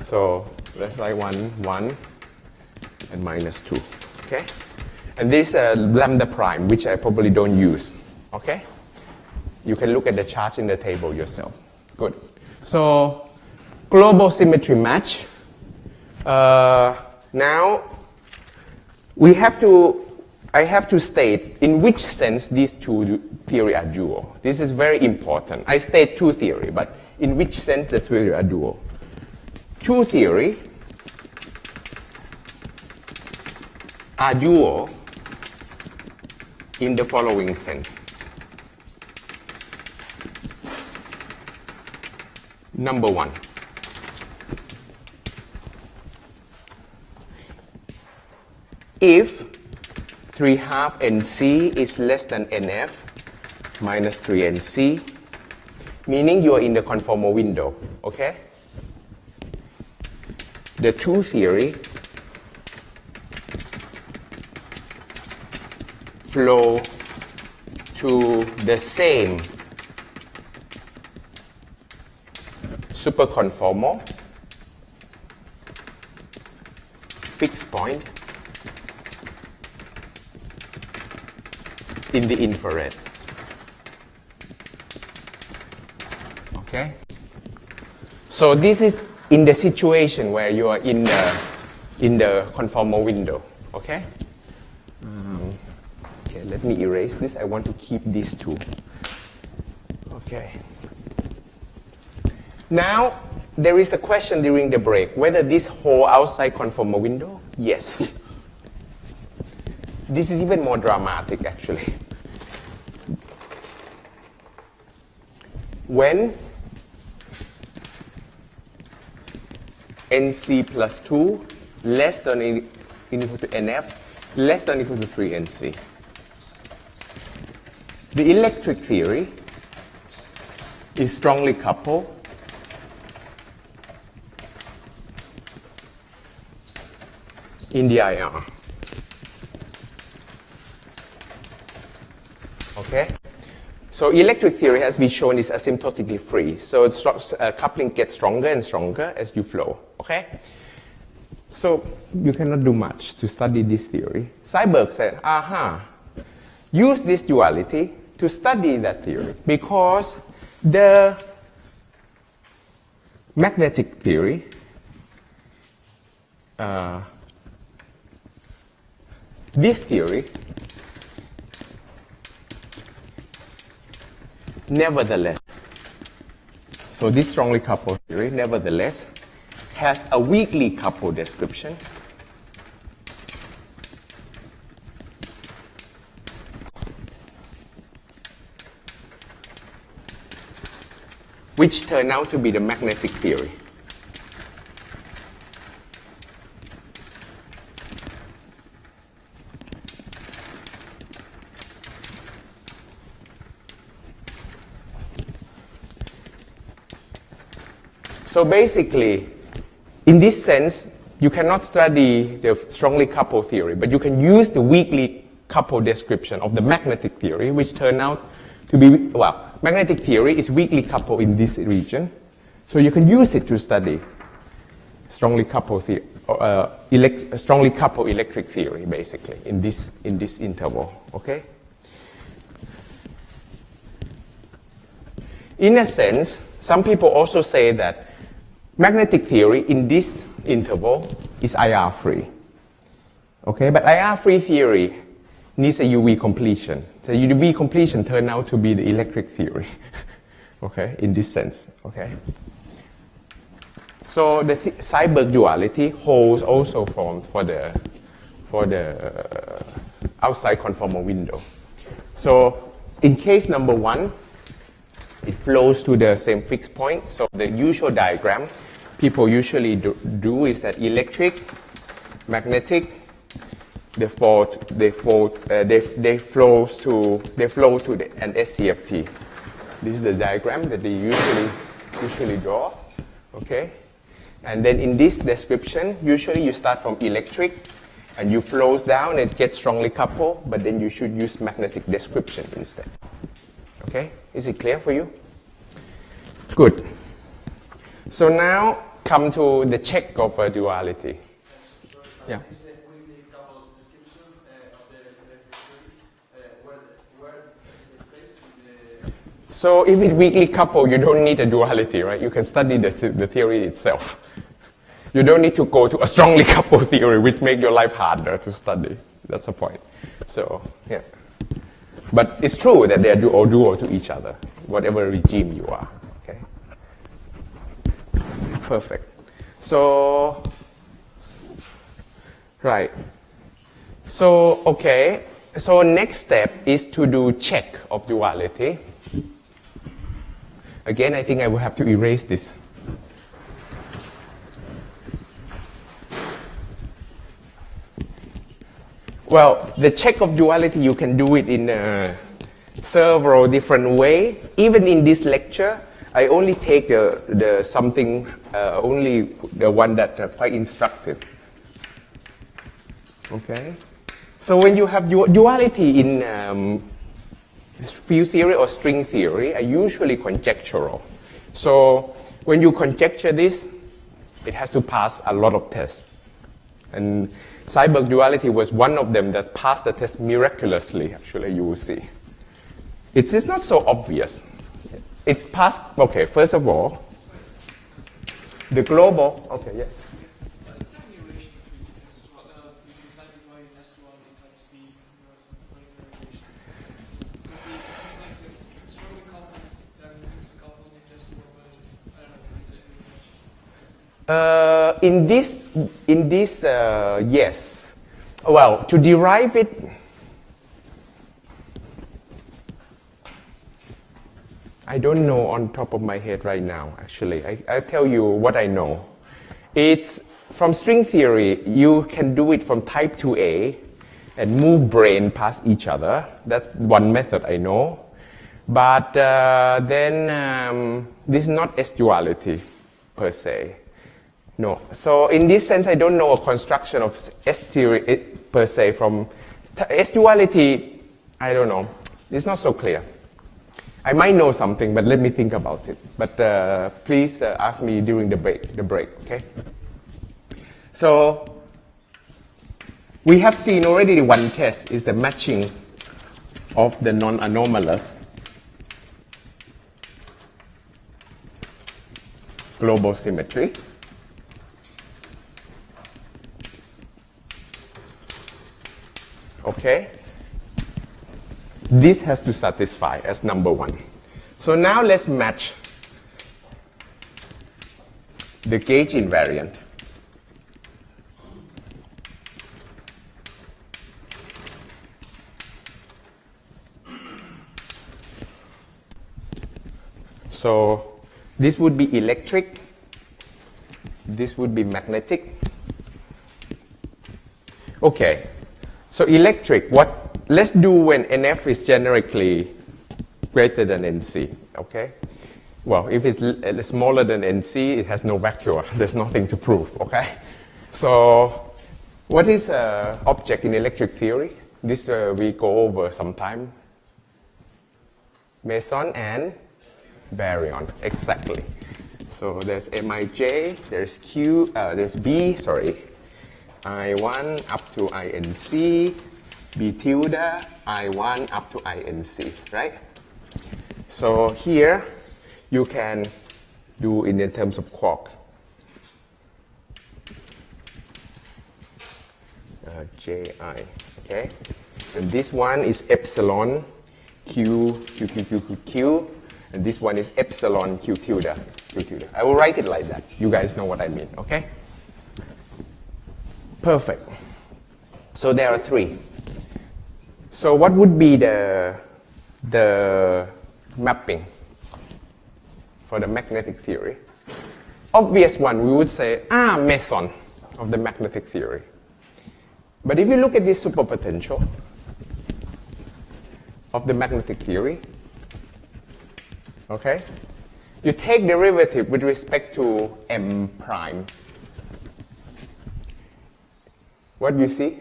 [SPEAKER 1] So let's write 1, 1, and minus 2. Okay? And this lambda prime, which I probably don't use. Okay? You can look at the chart in the table yourself. Good. So global symmetry match. Now I have to state in which sense these two theories are dual. This is very important. I state two theories, but in which sense the theories are dual. Two theories are dual in the following sense. Number one, if 3/2 NC is less than NF minus 3 NC, meaning you are in the conformal window, okay? The two theory flow to the same superconformal fixed point in the infrared. Okay? So this is in the situation where you are in the conformal window. Okay? Okay, let me erase this. I want to keep these two. Okay. Now, there is a question during the break whether this whole outside conformal window? Yes. This is even more dramatic, actually. When NC plus 2 less than or equal to NF less than or equal to 3 NC. The electric theory is strongly coupled in the IR. Okay? So electric theory has been shown is asymptotically free. So coupling gets stronger and stronger as you flow. Okay? So you cannot do much to study this theory. Seiberg said, use this duality to study that theory because the magnetic theory this theory nevertheless, so this strongly coupled theory nevertheless has a weakly coupled description which turned out to be the magnetic theory. So basically, in this sense, you cannot study the strongly coupled theory, but you can use the weakly coupled description of the magnetic theory, which turned out to be, well, magnetic theory is weakly coupled in this region, so you can use it to study strongly coupled electric theory, basically, in this interval, okay? In a sense, some people also say that magnetic theory in this interval is IR-free. Okay, but IR-free theory needs a UV completion. So UV completion turned out to be the electric theory. Okay, in this sense. Okay. So the Seiberg duality holds also for the outside conformal window. So in case number one, it flows to the same fixed point. So the usual diagram people usually do is that electric, magnetic, they flow to an SCFT. This is the diagram that they usually draw. Okay, and then in this description, usually you start from electric and you flows down and it gets strongly coupled, but then you should use magnetic description instead. Okay, is it clear for you? Good. So now come to the check of a duality. Yeah. So if it's weakly coupled, you don't need a duality, right? You can study the theory itself. You don't need to go to a strongly coupled theory, which make your life harder to study. That's the point. So, yeah. But it's true that they are dual to each other, whatever regime you are. Okay. Perfect. So, right. So, okay. So next step is to do check of duality. Again, I think I will have to erase this. Well, the check of duality, you can do it in several different ways. Even in this lecture, I only take the something, only the one that quite instructive. Okay? So when you have duality in field theory or string theory are usually conjectural. So when you conjecture this, it has to pass a lot of tests. And Seiberg duality was one of them that passed the test miraculously, actually, you will see. It's not so obvious. It's passed, okay, first of all, the global, okay, yes.
[SPEAKER 2] Is there any relation between Seiberg and S-duality type to be relation? Because it seems like the strongly coupled and coupled in just more version. I don't know.
[SPEAKER 1] In this, yes. Well, to derive it, I don't know on top of my head right now, actually. I'll tell you what I know. It's from string theory, you can do it from type 2A and move brain past each other. That's one method I know. But then this is not S-duality per se. No. So in this sense, I don't know a construction of S-theory per se from S-duality, I don't know. It's not so clear. I might know something, but let me think about it. But please ask me during the break, okay? So we have seen already one test is the matching of the non-anomalous global symmetry. Okay? This has to satisfy as number one. So now let's match the gauge invariant. So this would be electric, this would be magnetic. Okay, so electric, let's do when NF is generically greater than NC, okay? Well, if it's smaller than NC, it has no vacuum. There's nothing to prove, okay? So what is an object in electric theory? This we go over sometime. Meson and baryon, exactly. So there's Mij, there's Q, there's B, sorry, I1 up to INC, B tilde, I1 up to INC, right? So here you can do in terms of quarks. Ji, okay? And this one is epsilon Q, Q, Q, Q, Q, Q. And this one is epsilon Q tilde, Q tilde. I will write it like that. You guys know what I mean, okay? Perfect. So there are three. So what would be the mapping for the magnetic theory? Obvious one, we would say, meson of the magnetic theory. But if you look at this superpotential of the magnetic theory, okay, you take derivative with respect to M prime. What do you see?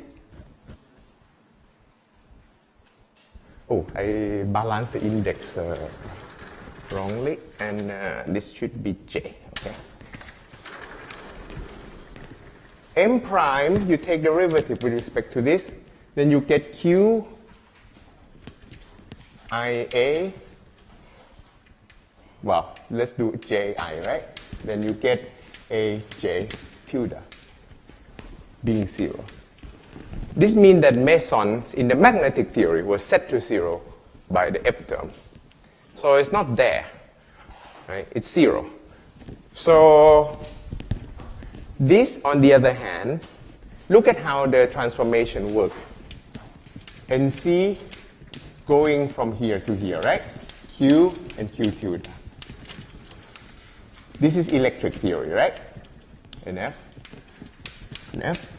[SPEAKER 1] Oh, I balanced the index wrongly, and this should be J, okay? M prime, you take derivative with respect to this, then you get Q, IA, well, let's do JI, right? Then you get AJ tilde being 0. This means that mesons in the magnetic theory was set to 0 by the F term. So it's not there, right? It's 0. So this, on the other hand, look at how the transformation works. NC going from here to here, right? Q and Q tilde. This is electric theory, right? NF, NF.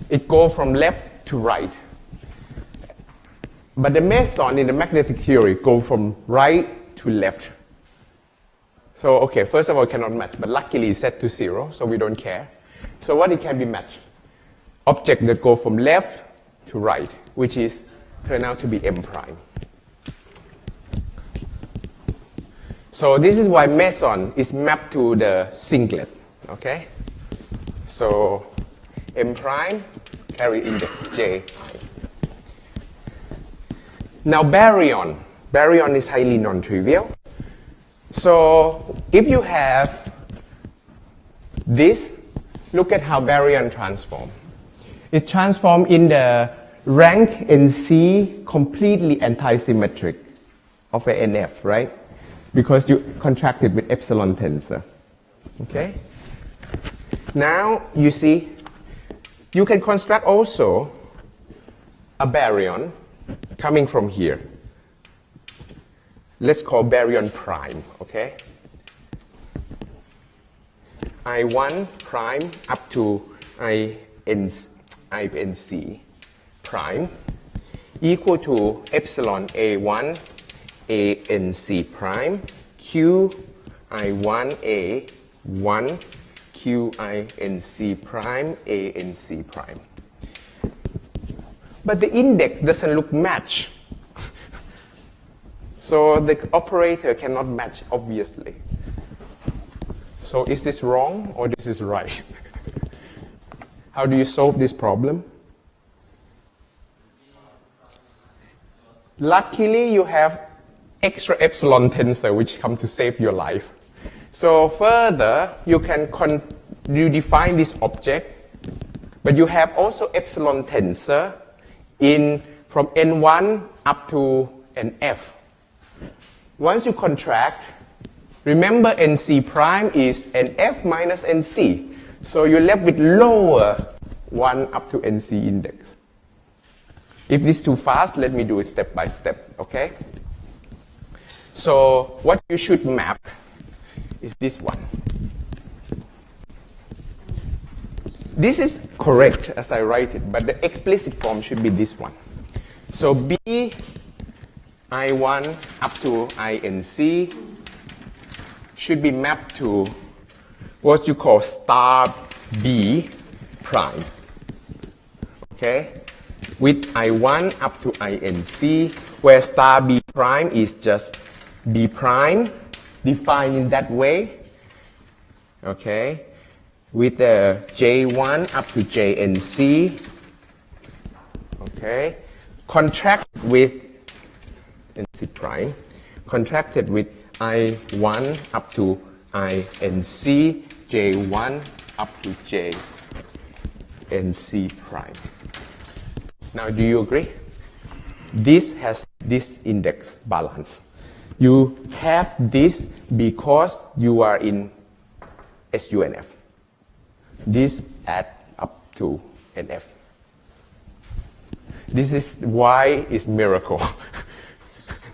[SPEAKER 1] It goes from left to right. But the meson in the magnetic theory go from right to left. So, okay, first of all, it cannot match, but luckily it's set to 0, so we don't care. So what it can be matched? Object that go from left to right, which is turn out to be M prime. So this is why meson is mapped to the singlet, okay? So M prime carry index J. Now baryon. Baryon is highly non-trivial. So if you have this, look at how baryon transform. It's transformed in the rank NC completely anti-symmetric of a NF, right? Because you contracted with epsilon tensor. Okay? Now you see, you can construct also a baryon coming from here. Let's call baryon prime, okay? I1 prime up to INC prime equal to epsilon A1 ANC prime Q I1 A1 Q INC prime ANC prime. But the index doesn't look match. So the operator cannot match, obviously. So is this wrong or this is right? How do you solve this problem? Luckily, you have extra epsilon tensor which come to save your life. So further, you can you define this object, but you have also epsilon tensor in from N1 up to NF. Once you contract, remember NC prime is NF minus NC. So you're left with lower 1 up to NC index. If this is too fast, let me do it step by step, okay? So what you should map is this one. This is correct as I write it, but the explicit form should be this one. So B I1 up to INC should be mapped to what you call star B prime. Okay? With I1 up to INC, where star B prime is just B prime, defined in that way. Okay? With the J1 up to JNC. Okay? Contract with NC prime. Contracted with I1 up to INC, J1 up to JNC prime. Now, do you agree? This has this index balance. You have this because you are in SUNF. This add up to NF. This is why it's miracle.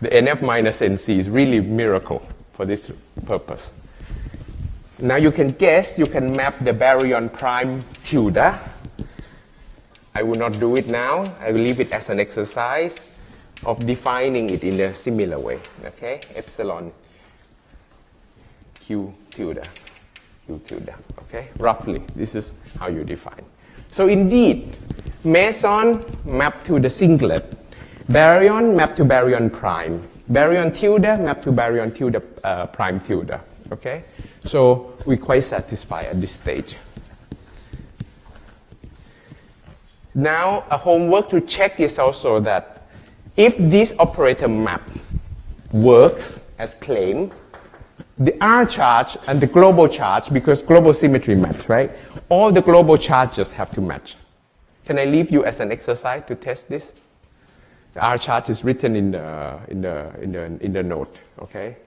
[SPEAKER 1] The NF minus NC is really miracle for this purpose. Now you can guess, you can map the baryon prime tilde. I will not do it now. I will leave it as an exercise of defining it in a similar way. Okay? Epsilon Q tilde. Q tilde. Okay? Roughly, this is how you define. So indeed, meson mapped to the singlet. Baryon mapped to baryon prime. Baryon tilde mapped to baryon tilde prime tilde. Okay? So we're quite satisfied at this stage. Now, a homework to check is also that if this operator map works as claimed, the R charge and the global charge, because global symmetry match, right? All the global charges have to match. Can I leave you as an exercise to test this? The R charge is written in the note, okay?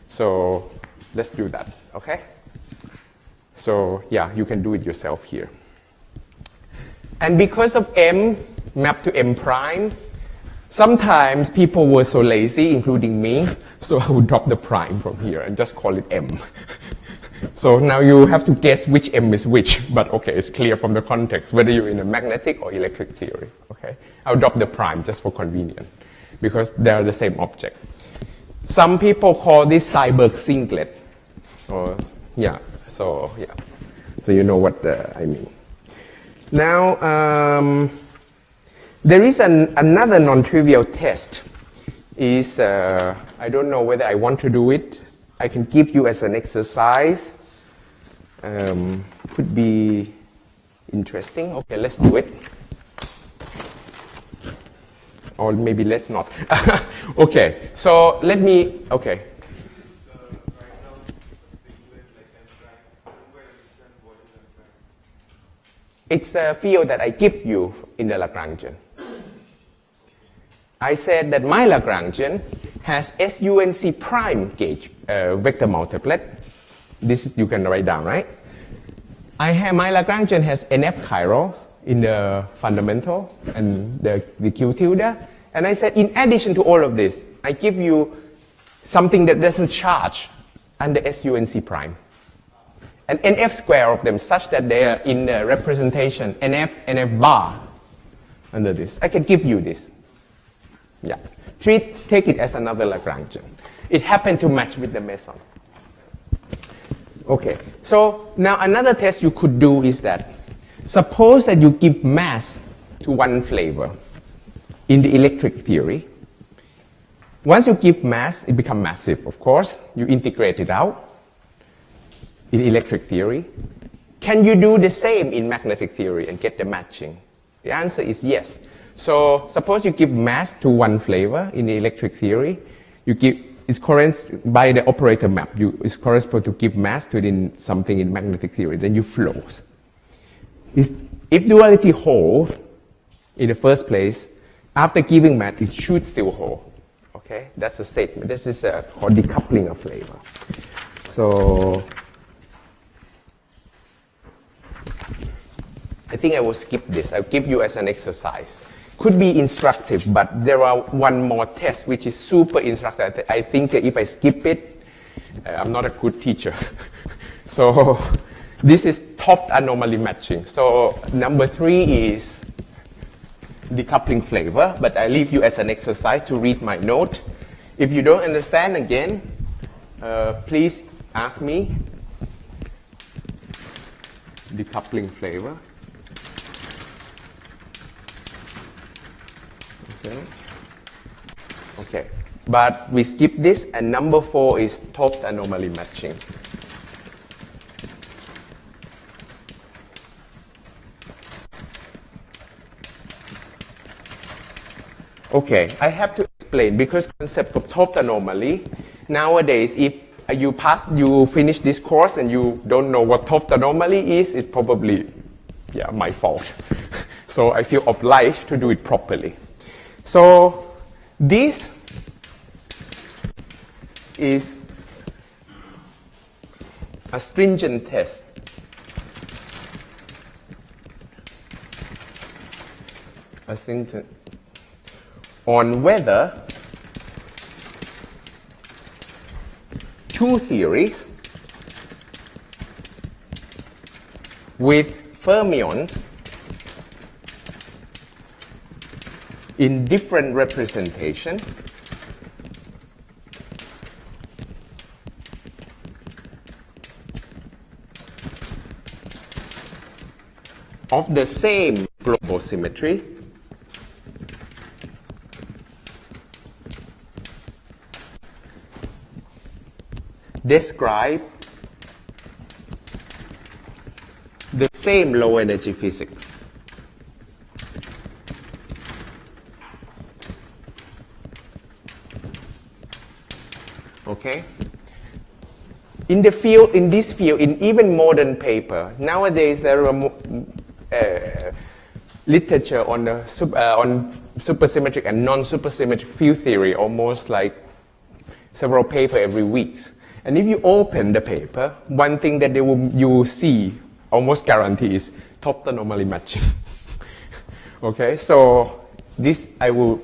[SPEAKER 1] So let's do that, okay? So yeah, you can do it yourself here. And because of M mapped to M prime, sometimes people were so lazy, including me, so I would drop the prime from here and just call it M. So now you have to guess which M is which, but okay, it's clear from the context, whether you're in a magnetic or electric theory, okay? I'll drop the prime just for convenience, because they are the same object. Some people call this Seiberg singlet, or yeah, so you know what I mean. Now, there is another non-trivial test. I don't know whether I want to do it. I can give you as an exercise. Could be interesting. Okay, let's do it. Or maybe let's not. Okay, so let me, okay. It's a field that I give you in the Lagrangian. I said that my Lagrangian has SUNC prime gauge vector multiplet. This you can write down, right? My Lagrangian has NF chiral in the fundamental and the Q tilde. And I said, in addition to all of this, I give you something that doesn't charge under SUNC prime. And NF square of them such that they are in the representation NF bar under this. I can give you this. Yeah. Take it as another Lagrangian. It happened to match with the meson. Okay. So now another test you could do is that suppose that you give mass to one flavor in the electric theory. Once you give mass, it becomes massive, of course. You integrate it out in electric theory. Can you do the same in magnetic theory and get the matching? The answer is yes. So suppose you give mass to one flavor in the electric theory, it's corresponding by the operator map. It's corresponding to give mass to something in magnetic theory, then you flows. If duality holds in the first place, after giving mass, it should still hold. Okay, that's a statement. This is called decoupling of flavor. So I think I will skip this. I'll give you as an exercise. Could be instructive, but there are one more test which is super instructive. I think if I skip it, I'm not a good teacher. So this is Toft anomaly matching. So number 3 is decoupling flavor, but I leave you as an exercise to read my note. If you don't understand again, please ask me. Decoupling flavor. Okay, but we skip this, and number 4 is Toft anomaly matching. Okay, I have to explain because concept of Toft anomaly nowadays, if you finish this course and you don't know what Toft anomaly is, it's probably my fault. So I feel obliged to do it properly. So this is a stringent test. On whether two theories with fermions in different representation of the same global symmetry describe the same low energy physics. Okay? in the field, in this field, in even modern paper, nowadays there are literature on the on supersymmetric and non-supersymmetric field theory, almost like several papers every week. And if you open the paper, one thing that you will see, almost guarantee, is top anomaly matching. Okay, so this I will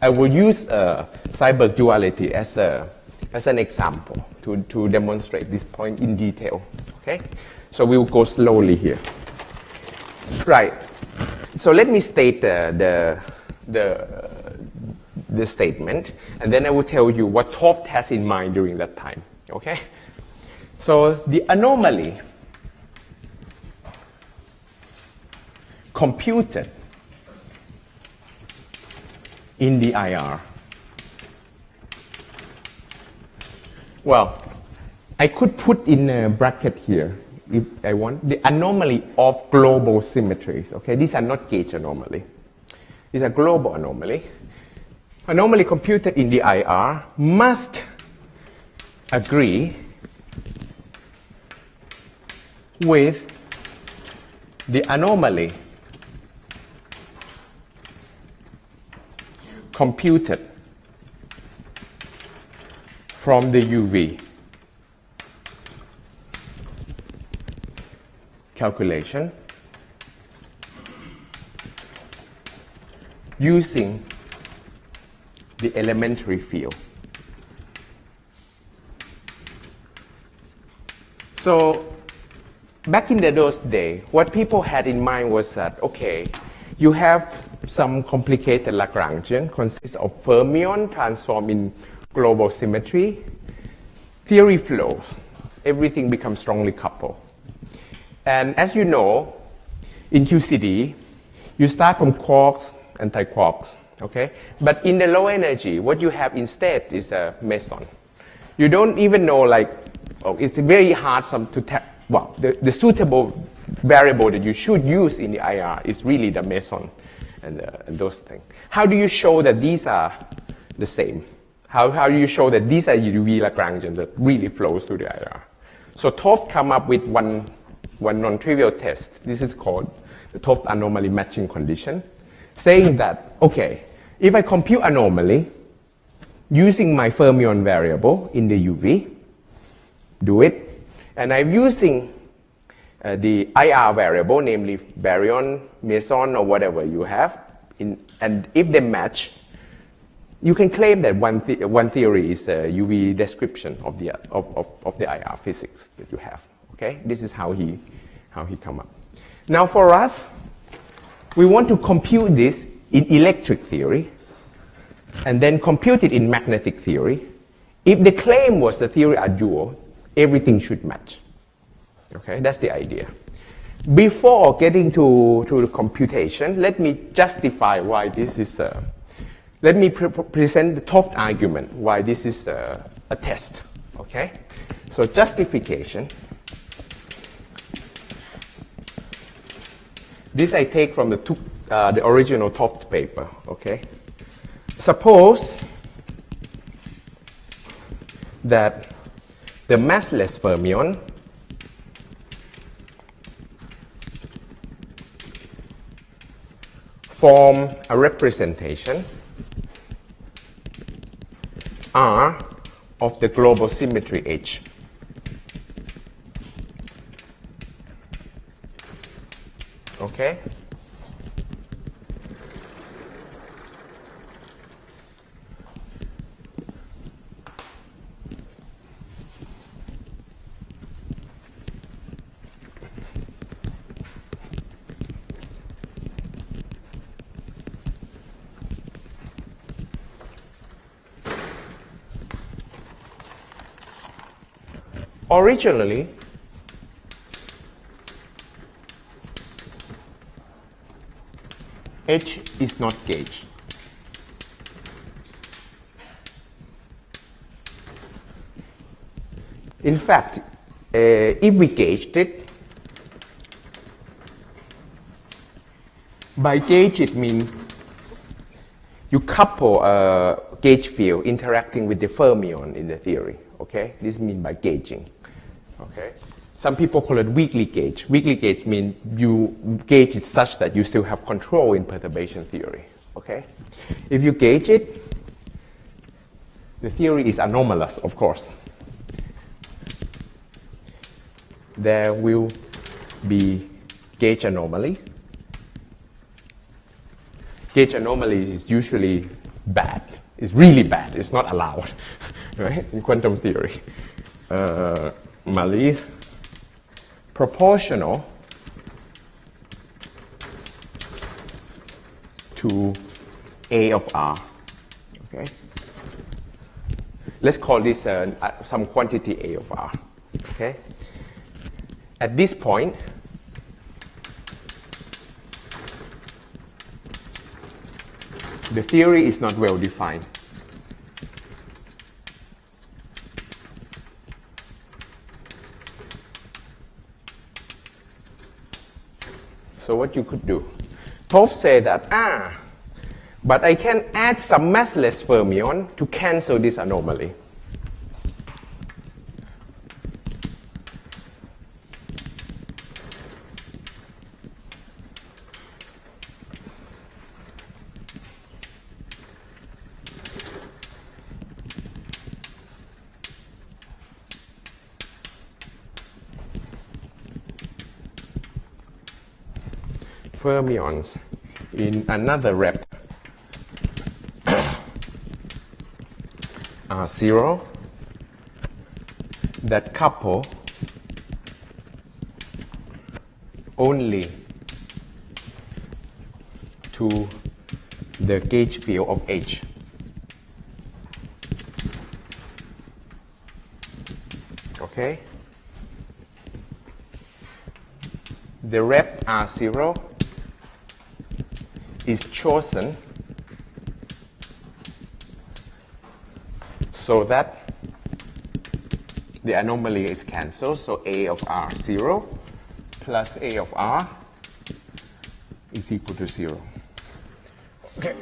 [SPEAKER 1] use Seiberg duality as an example to demonstrate this point in detail. Okay, so we will go slowly here. Right. So let me state the statement, and then I will tell you what Toft has in mind during that time. Okay. So the anomaly computed in the IR. Well, I could put in a bracket here if I want the anomaly of global symmetries. Okay, these are not gauge anomaly. These are global anomaly. Anomaly computed in the IR must agree with the anomaly computed from the UV calculation using the elementary field. So back in those days, what people had in mind was that, okay, you have some complicated Lagrangian, consists of fermion transformed in global symmetry, theory flows, everything becomes strongly coupled. And as you know, in QCD, you start from quarks, anti-quarks, okay? But in the low energy, what you have instead is a meson. You don't even know, like, oh, it's very hard to tell. Well, the suitable variable that you should use in the IR is really the meson and those things. How do you show that these are the same? How do you show that these are UV Lagrangian that really flows through the IR? So Toft come up with one non-trivial test. This is called the Toft anomaly matching condition, saying that, okay, if I compute anomaly using my fermion variable in the UV, do it, and I'm using the IR variable, namely baryon, meson, or whatever you have, and if they match, you can claim that one theory is a UV description of the IR physics that you have. Okay, this is how he come up. Now for us, we want to compute this in electric theory, and then compute it in magnetic theory. If the claim was the theory are dual, everything should match. Okay, that's the idea. Before getting to the computation, let me justify why this is. Let me present the Toft argument why this is a test. Okay, so justification. This I take from the original Toft paper. Okay, suppose that the massless fermion form a representation R of the global symmetry H. Okay? Originally, H is not gauge. In fact, if we gauged it, by gauge it means you couple a gauge field interacting with the fermion in the theory. Okay, this means by gauging. Okay. Some people call it weakly gauge. Weakly gauge means you gauge it such that you still have control in perturbation theory. Okay. If you gauge it, the theory is anomalous, of course. There will be gauge anomalies. Gauge anomalies is usually bad. It's really bad. It's not allowed, right? In quantum theory. Anomalies proportional to A of R. Okay. Let's call this some quantity A of R. Okay. At this point, the theory is not well defined. So what you could do? Topf said that, but I can add some massless fermion to cancel this anomaly. Fermions in another rep are zero that couple only to the gauge field of H. Okay? The rep R0 is chosen so that the anomaly is cancelled. So A of R0 plus A of R is equal to 0. Okay.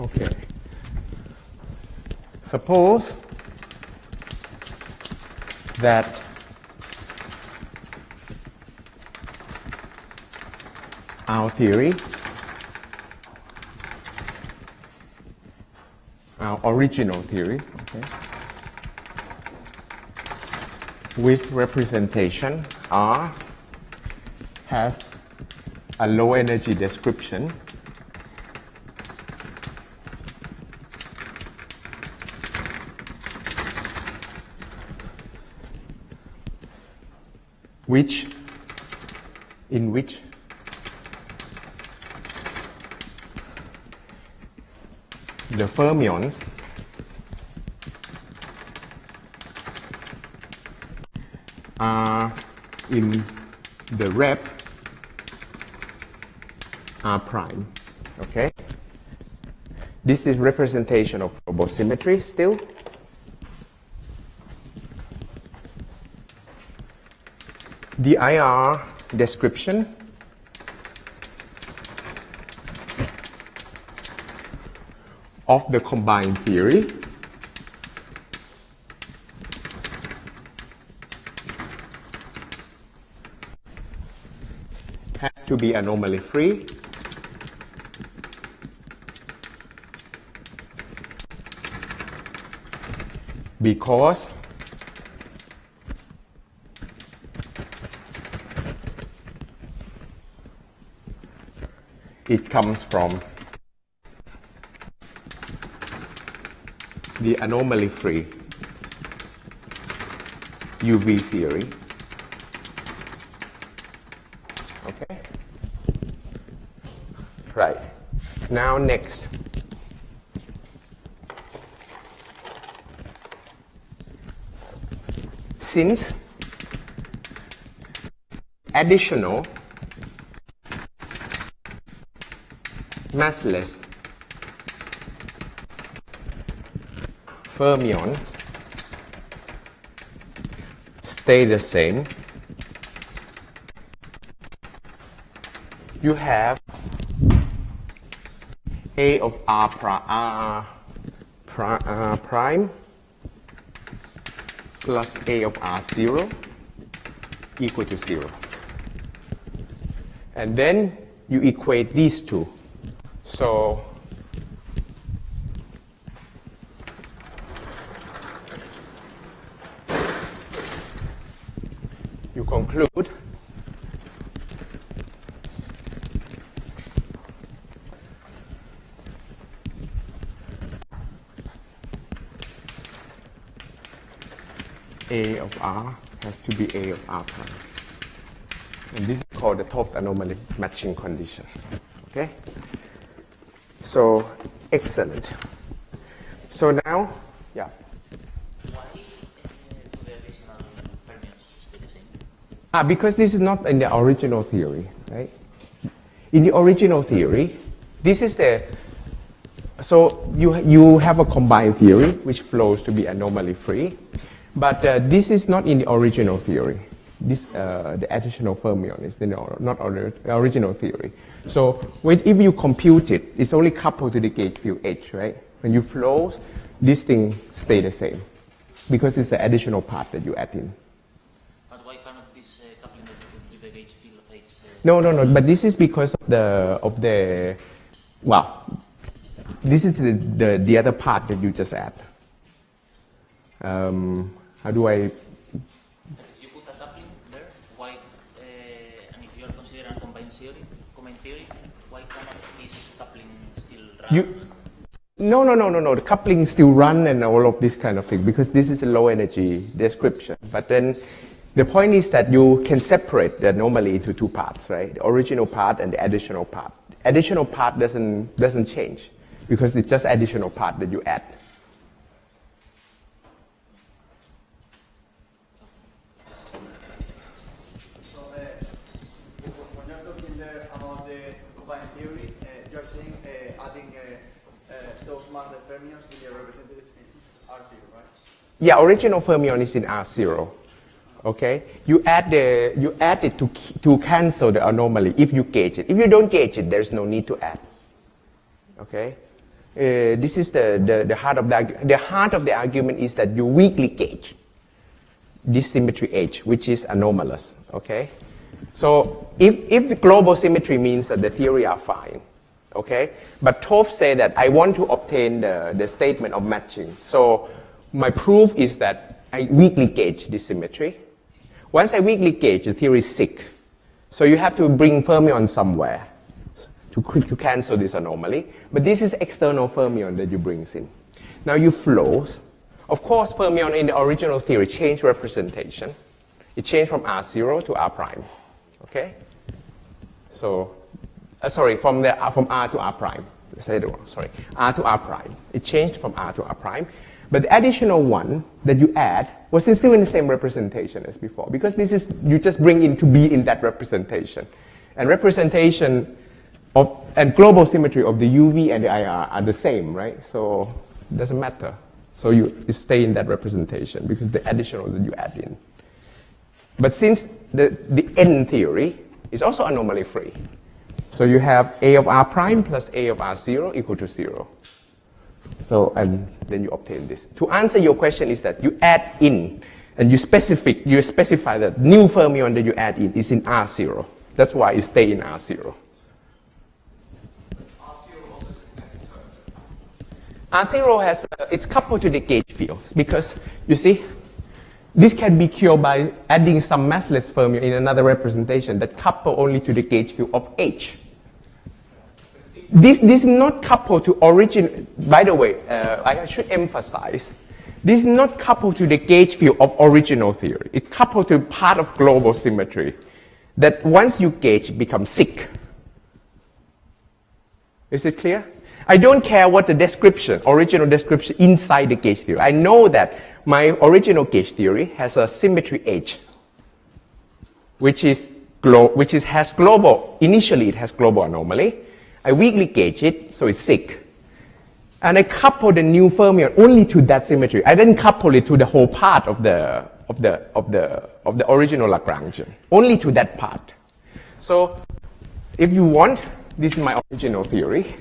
[SPEAKER 1] Okay. Suppose that our theory, our original theory, okay, with representation R has a low energy description in which the fermions are in the rep R prime. Okay? This is representation of probable symmetry still. The IR description of the combined theory has to be anomaly free because it comes from the anomaly-free UV theory. Okay? Right. Now next. Since additional massless fermions stay the same, you have A of R prime plus A of R0 equal to 0. And then you equate these two. So you conclude A of R has to be A of R prime. And this is called the total anomaly matching condition. Okay? So, excellent. So now, yeah.
[SPEAKER 4] Why do the additional fermions stay the same?
[SPEAKER 1] Because this is not in the original theory, right? In the original theory, this is the, so you have a combined theory which flows to be anomaly free, but this is not in the original theory. This, the additional fermion is not the original theory. So if you compute it, it's only coupled to the gauge field H, right? When you flow, this thing stay the same because it's the additional part that you add in.
[SPEAKER 4] But why cannot this coupling with the gauge field of H?
[SPEAKER 1] No. But this is because of the well, this is the other part that you just add. How do I?
[SPEAKER 4] If you put a coupling there, why? And if you are considering a combined theory, why cannot this coupling still run?
[SPEAKER 1] No. The coupling still run and all of this kind of thing because this is a low energy description. But then the point is that you can separate the anomaly into two parts, right? The original part and the additional part. Additional part doesn't change because it's just additional part that you add.
[SPEAKER 3] So when you're talking there about the combined theory, you're saying adding those massless fermions will be represented in R0, right?
[SPEAKER 1] Yeah, original fermion is in R0. Okay, you add it to cancel the anomaly if you gauge it. If you don't gauge it, there's no need to add. Okay, this is the heart of the argument. The heart of the argument is that you weakly gauge this symmetry H, which is anomalous. Okay, so if the global symmetry means that the theory are fine. Okay, but Toff say that I want to obtain the statement of matching. So my proof is that I weakly gauge this symmetry. Once I weakly gauge, the theory is sick. So you have to bring fermion somewhere to cancel this anomaly. But this is external fermion that you bring in. Now you flows. Of course, fermion in the original theory changed representation. It changed from R0 to R prime. Okay? So, from R to R prime. Say it wrong, sorry. R to R prime. It changed from R to R prime. But the additional one that you add was still in the same representation as before because this is, you just bring in to be in that representation. And representation of, and global symmetry of the UV and the IR are the same, right? So it doesn't matter. So you stay in that representation because the additional that you add in. But since the N theory is also anomaly free, so you have A of R prime plus A of R0 equal to 0. So, and then you obtain this. To answer your question is that you add in, and you specify that new fermion that you add in is in R0. That's why it stays in R0. R0 has, it's coupled to the gauge fields because, you see, this can be cured by adding some massless fermion in another representation that couple only to the gauge field of H. This is not coupled to origin. By the way, I should emphasize, this is not coupled to the gauge field of original theory. It's coupled to part of global symmetry that once you gauge, it becomes sick. Is it clear? I don't care what the description, original description inside the gauge theory. I know that my original gauge theory has a symmetry H, which is which has global, initially it has global anomaly. I weakly gauge it, so it's sick. And I couple the new fermion only to that symmetry. I didn't couple it to the whole part of the original Lagrangian, only to that part. So if you want, this is my original theory.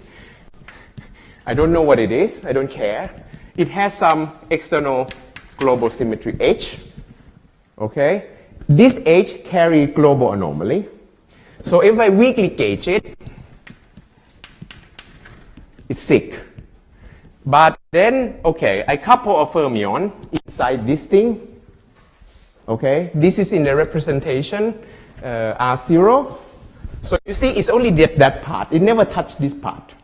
[SPEAKER 1] I don't know what it is, I don't care. It has some external global symmetry H, okay? This H carries global anomaly. So if I weakly gauge it, it's sick. But then, okay, I couple a fermion inside this thing. Okay, this is in the representation R0. So you see, it's only that part. It never touched this part.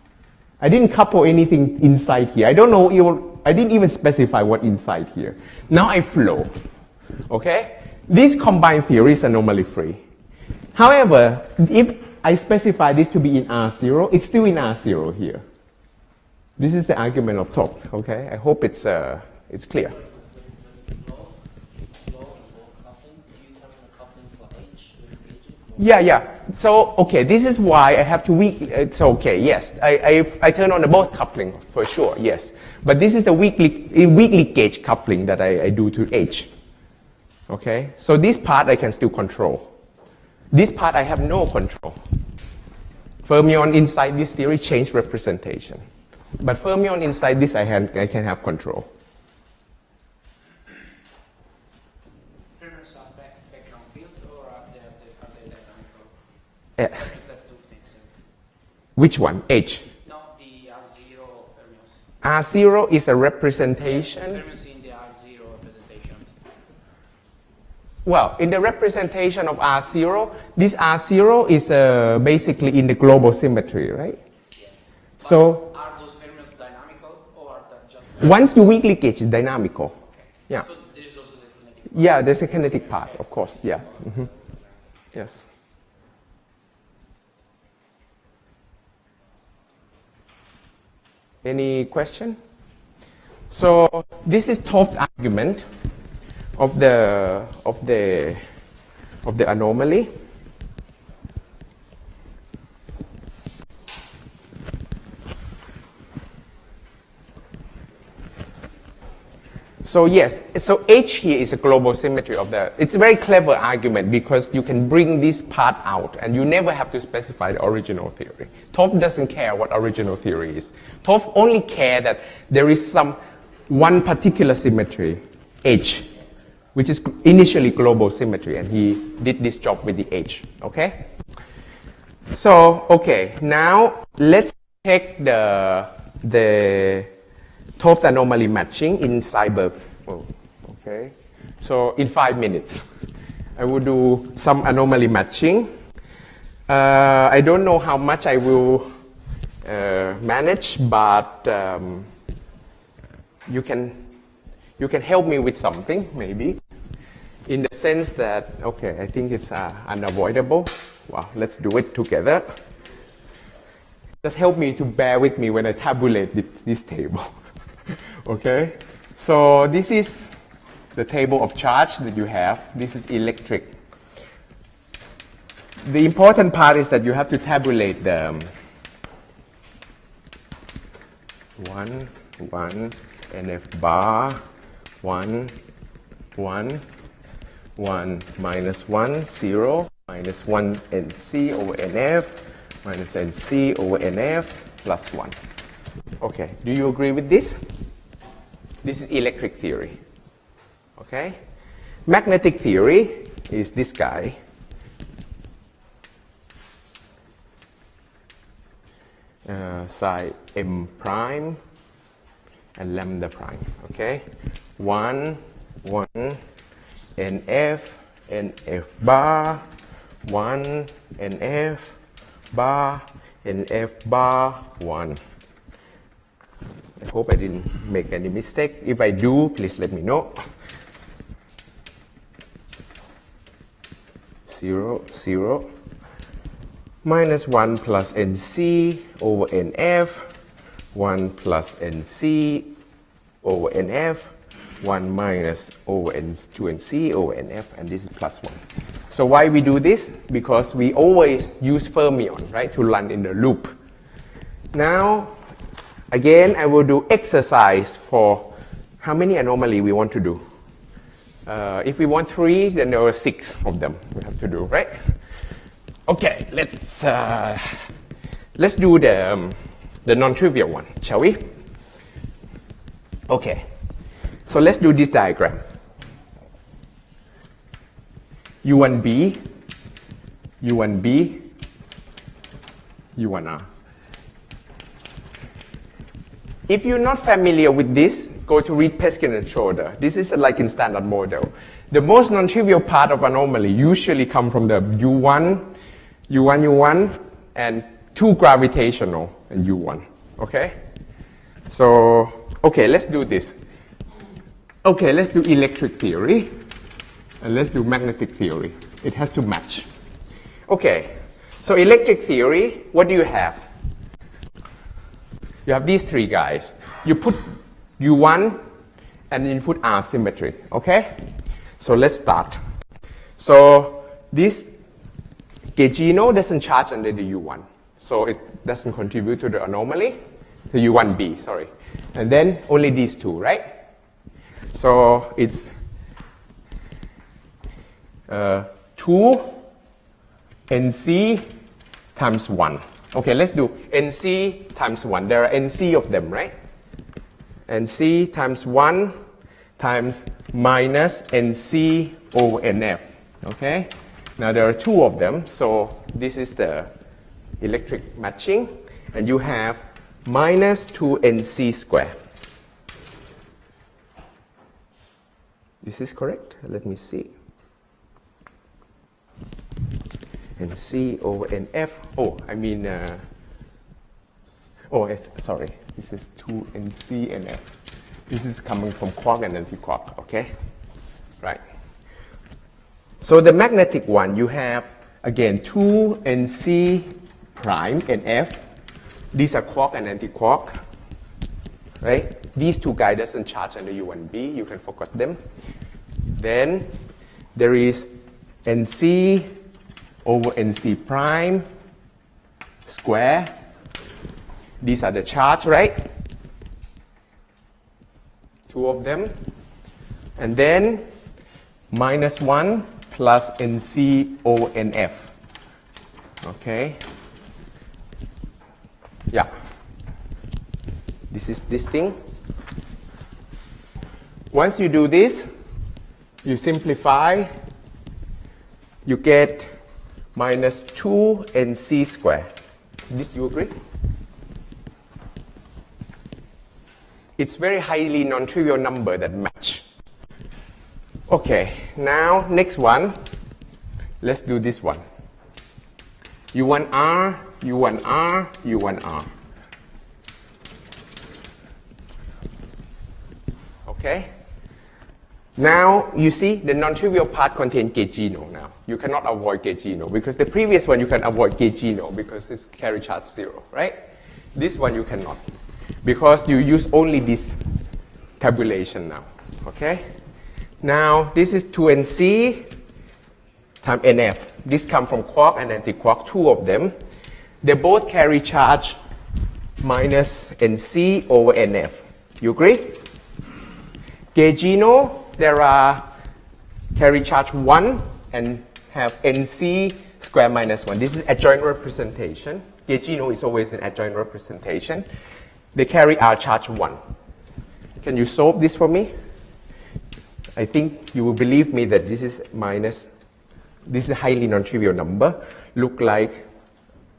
[SPEAKER 1] I didn't couple anything inside here. I don't know, I didn't even specify what inside here. Now I flow. Okay, this combined theory is anomaly free. However, if I specify this to be in R0, it's still in R0 here. This is the argument of Toft, okay? I hope it's clear. Yeah. So, okay, this is why I have to it's okay, yes. I turn on the both coupling for sure, yes. But this is the weakly gauge coupling that I do to H. Okay? So this part I can still control. This part I have no control. Fermion inside this theory change representation. But fermion inside this I can have control.
[SPEAKER 2] Fermions are background fields or are they dynamical?
[SPEAKER 1] Yeah.
[SPEAKER 2] Is that two things?
[SPEAKER 1] Which one? H.
[SPEAKER 2] No, the R0 fermions.
[SPEAKER 1] R0 is a representation.
[SPEAKER 2] Fermions in the R0 representations.
[SPEAKER 1] Well, in the representation of R0, this R0 is basically in the global symmetry, right?
[SPEAKER 2] Yes.
[SPEAKER 1] So
[SPEAKER 2] are those fermions dynamical or are they just...
[SPEAKER 1] once you weakly gauge, it's dynamical.
[SPEAKER 2] Okay.
[SPEAKER 1] Yeah.
[SPEAKER 2] So this is also the kinetic part.
[SPEAKER 1] Yeah, there's a kinetic part, of course, yeah. Mm-hmm. Yes. Any question? So this is Toft's argument of the anomaly. So yes, so H here is a global symmetry of it's a very clever argument because you can bring this part out and you never have to specify the original theory. Toft doesn't care what original theory is. Toft only cares that there is one particular symmetry, H, which is initially global symmetry, and he did this job with the H, okay? So, okay, now let's take the Toft anomaly matching in cyber. Oh, okay. So in 5 minutes, I will do some anomaly matching. I don't know how much I will manage, but you can help me with something, maybe, in the sense that, okay, I think it's unavoidable. Well, let's do it together. Just help me to bear with me when I tabulate this table. Okay, so this is the table of charge that you have. This is electric. The important part is that you have to tabulate the 1, NF bar, 1, 1, 1, minus 1, 0, minus 1 NC over NF, minus NC over NF, plus 1. Okay, do you agree with this? This is electric theory. Okay? Magnetic theory is this guy. Psi m prime and lambda prime. Okay? 1, 1, NF, NF bar, 1, NF bar, NF bar, 1. I hope I didn't make any mistake. If I do, please let me know. 0, 0. Minus 1 plus NC over NF. 1 plus NC over NF. 1 minus over 2NC over NF. And this is plus 1. So why we do this? Because we always use fermion, right, to run in the loop. Now, again, I will do exercise for how many anomaly we want to do. If we want 3, then there are 6 of them we have to do, right? Okay, let's do the non-trivial one, shall we? Okay, so let's do this diagram. U1B, U1B, U1R. If you're not familiar with this, go to read Peskin and Schroeder. This is like in standard model. The most non-trivial part of anomaly usually come from the U1, U1, U1, and 2 gravitational and U1, okay? So, okay, let's do this. Okay, let's do electric theory, and let's do magnetic theory. It has to match. Okay, so electric theory, what do you have? You have these 3 guys. You put U1 and then you put R symmetry, okay? So let's start. So this gaugino doesn't charge under the U1. So it doesn't contribute to the anomaly, the U1B, sorry. And then only these 2, right? So it's 2 NC times 1. Okay, let's do NC times 1. There are NC of them, right? NC times 1 times minus NC over NF. Okay? Now there are 2 of them, so this is the electric matching, and you have minus 2 NC squared. This is correct? Let me see. NC over NF. Oh, I mean, sorry. This is 2 NC NF. This is coming from quark and anti-quark, okay? Right. So the magnetic one, you have, again, 2 NC prime NF. These are quark and anti-quark, right? These 2 guys doesn't charge under U1B. You can forget them. Then there is NC over NC prime square. These are the charge, right? 2 of them. And then minus 1 plus NC over NF. Okay? Yeah. This is this thing. Once you do this, you simplify, you get minus 2 NC squared. This you agree? It's very highly non-trivial number that match. Okay, now next one, let's do this one. U1R, U1R, U1R. Okay? Now, you see, the non-trivial part contains gaugino now. You cannot avoid gaugino, because the previous one you can avoid gaugino because it's carry charge 0, right? This one you cannot, because you use only this tabulation now, okay? Now, this is 2NC times NF. This comes from quark and anti-quark, 2 of them. They both carry charge minus NC over NF. You agree? Gaugino, there are carry charge 1 and have NC square minus 1. This is adjoint representation. Gaugino is always an adjoint representation. They carry R charge 1. Can you solve this for me? I think you will believe me that this is minus, this is a highly non-trivial number. Look like,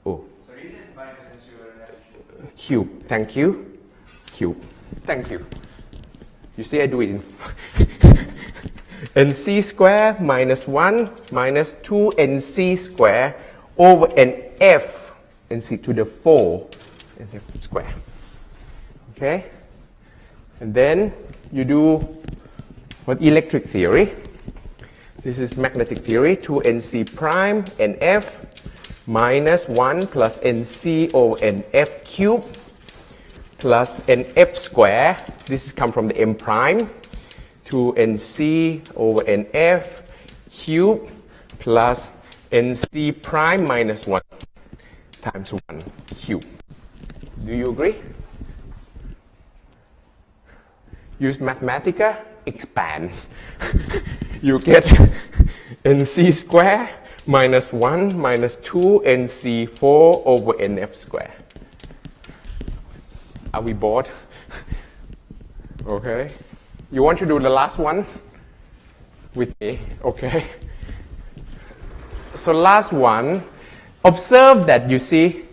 [SPEAKER 1] oh.
[SPEAKER 3] So is it minus NC over NF?
[SPEAKER 1] Cube, thank you. Cube, thank you. You see I do it in NC square minus 1 minus 2 NC square over NF, NC to the 4 NF square. Okay? And then you do what electric theory. This is magnetic theory, 2 NC prime NF minus 1 plus NC over NF cube plus NF square. This is come from the M prime. 2 NC over NF cube plus NC prime minus 1 times 1 cube. Do you agree? Use Mathematica, expand. You get NC square minus 1 minus 2 NC4 over NF square. Are we bored? Okay. You want to do the last one with me? Okay. So last one, observe that you see,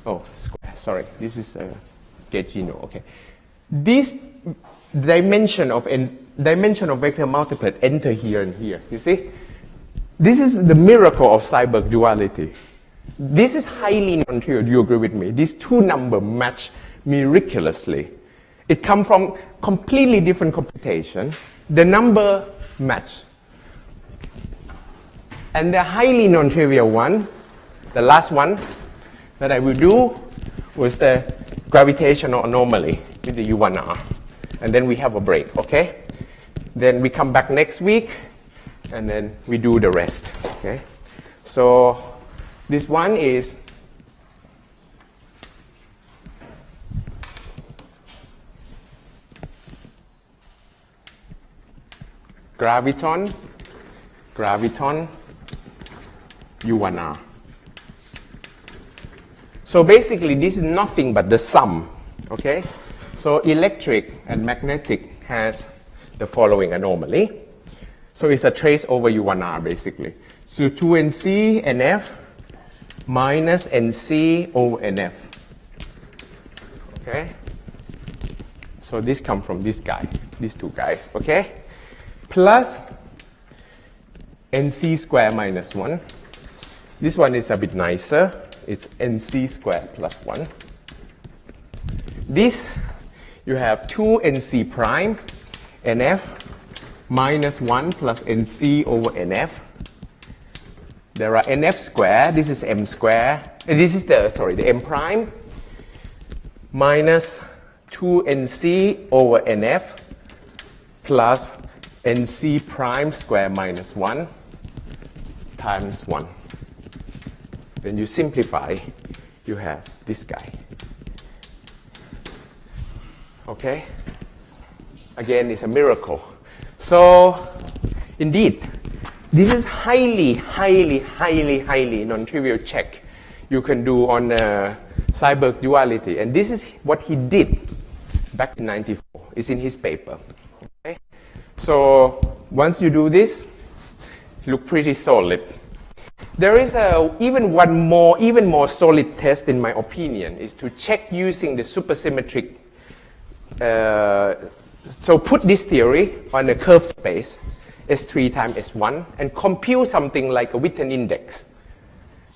[SPEAKER 1] oh, square, sorry, this is a Gaussian, okay. This dimension of vector multiplet enter here and here, you see? This is the miracle of Seiberg duality. This is highly non-trivial, do you agree with me? These two numbers match miraculously. It comes from completely different computation. The number match. And the highly non-trivial one, the last one that I will do was the gravitational anomaly with the U1R. And then we have a break, okay? Then we come back next week and then we do the rest, okay? So this one is graviton, U1R. So basically this is nothing but the sum, okay? So electric and magnetic has the following anomaly. So it's a trace over U1R basically. So 2NC NF minus NC over NF. Okay? So this comes from this guy, these two guys, okay? Plus NC square minus 1. This one is a bit nicer. It's NC square plus 1. This, you have 2 NC prime NF minus 1 plus NC over NF. There are NF square. This is M square. This is the M prime minus 2 NC over NF plus NC prime square minus 1 times 1. When you simplify, you have this guy. Okay? Again, it's a miracle. So, indeed, this is highly non-trivial check you can do on Seiberg duality. And this is what he did back in 94. It's in his paper. Okay? So, once you do this, look pretty solid. There is even more solid test, in my opinion, is to check using the supersymmetric. So put this theory on a curved space, S3 times S1, and compute something like a Witten index.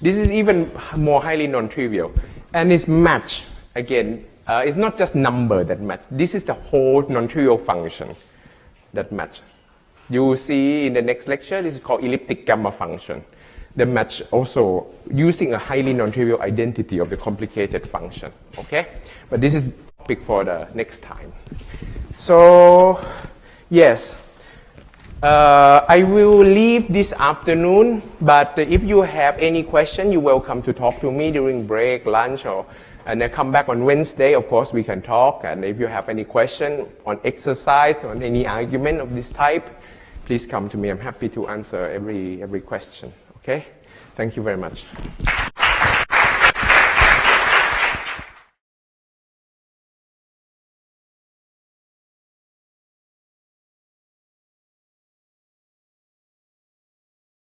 [SPEAKER 1] This is even more highly non-trivial. And it's matched, again, it's not just number that match. This is the whole non-trivial function that match. You will see in the next lecture, this is called elliptic gamma function. The match also using a highly non-trivial identity of the complicated function, okay? But this is topic for the next time. So, yes, I will leave this afternoon, but if you have any question, you're welcome to talk to me during break, lunch, and then come back on Wednesday. Of course, we can talk, and if you have any question on exercise, on any argument of this type, please come to me. I'm happy to answer every question. Okay? Thank you very much.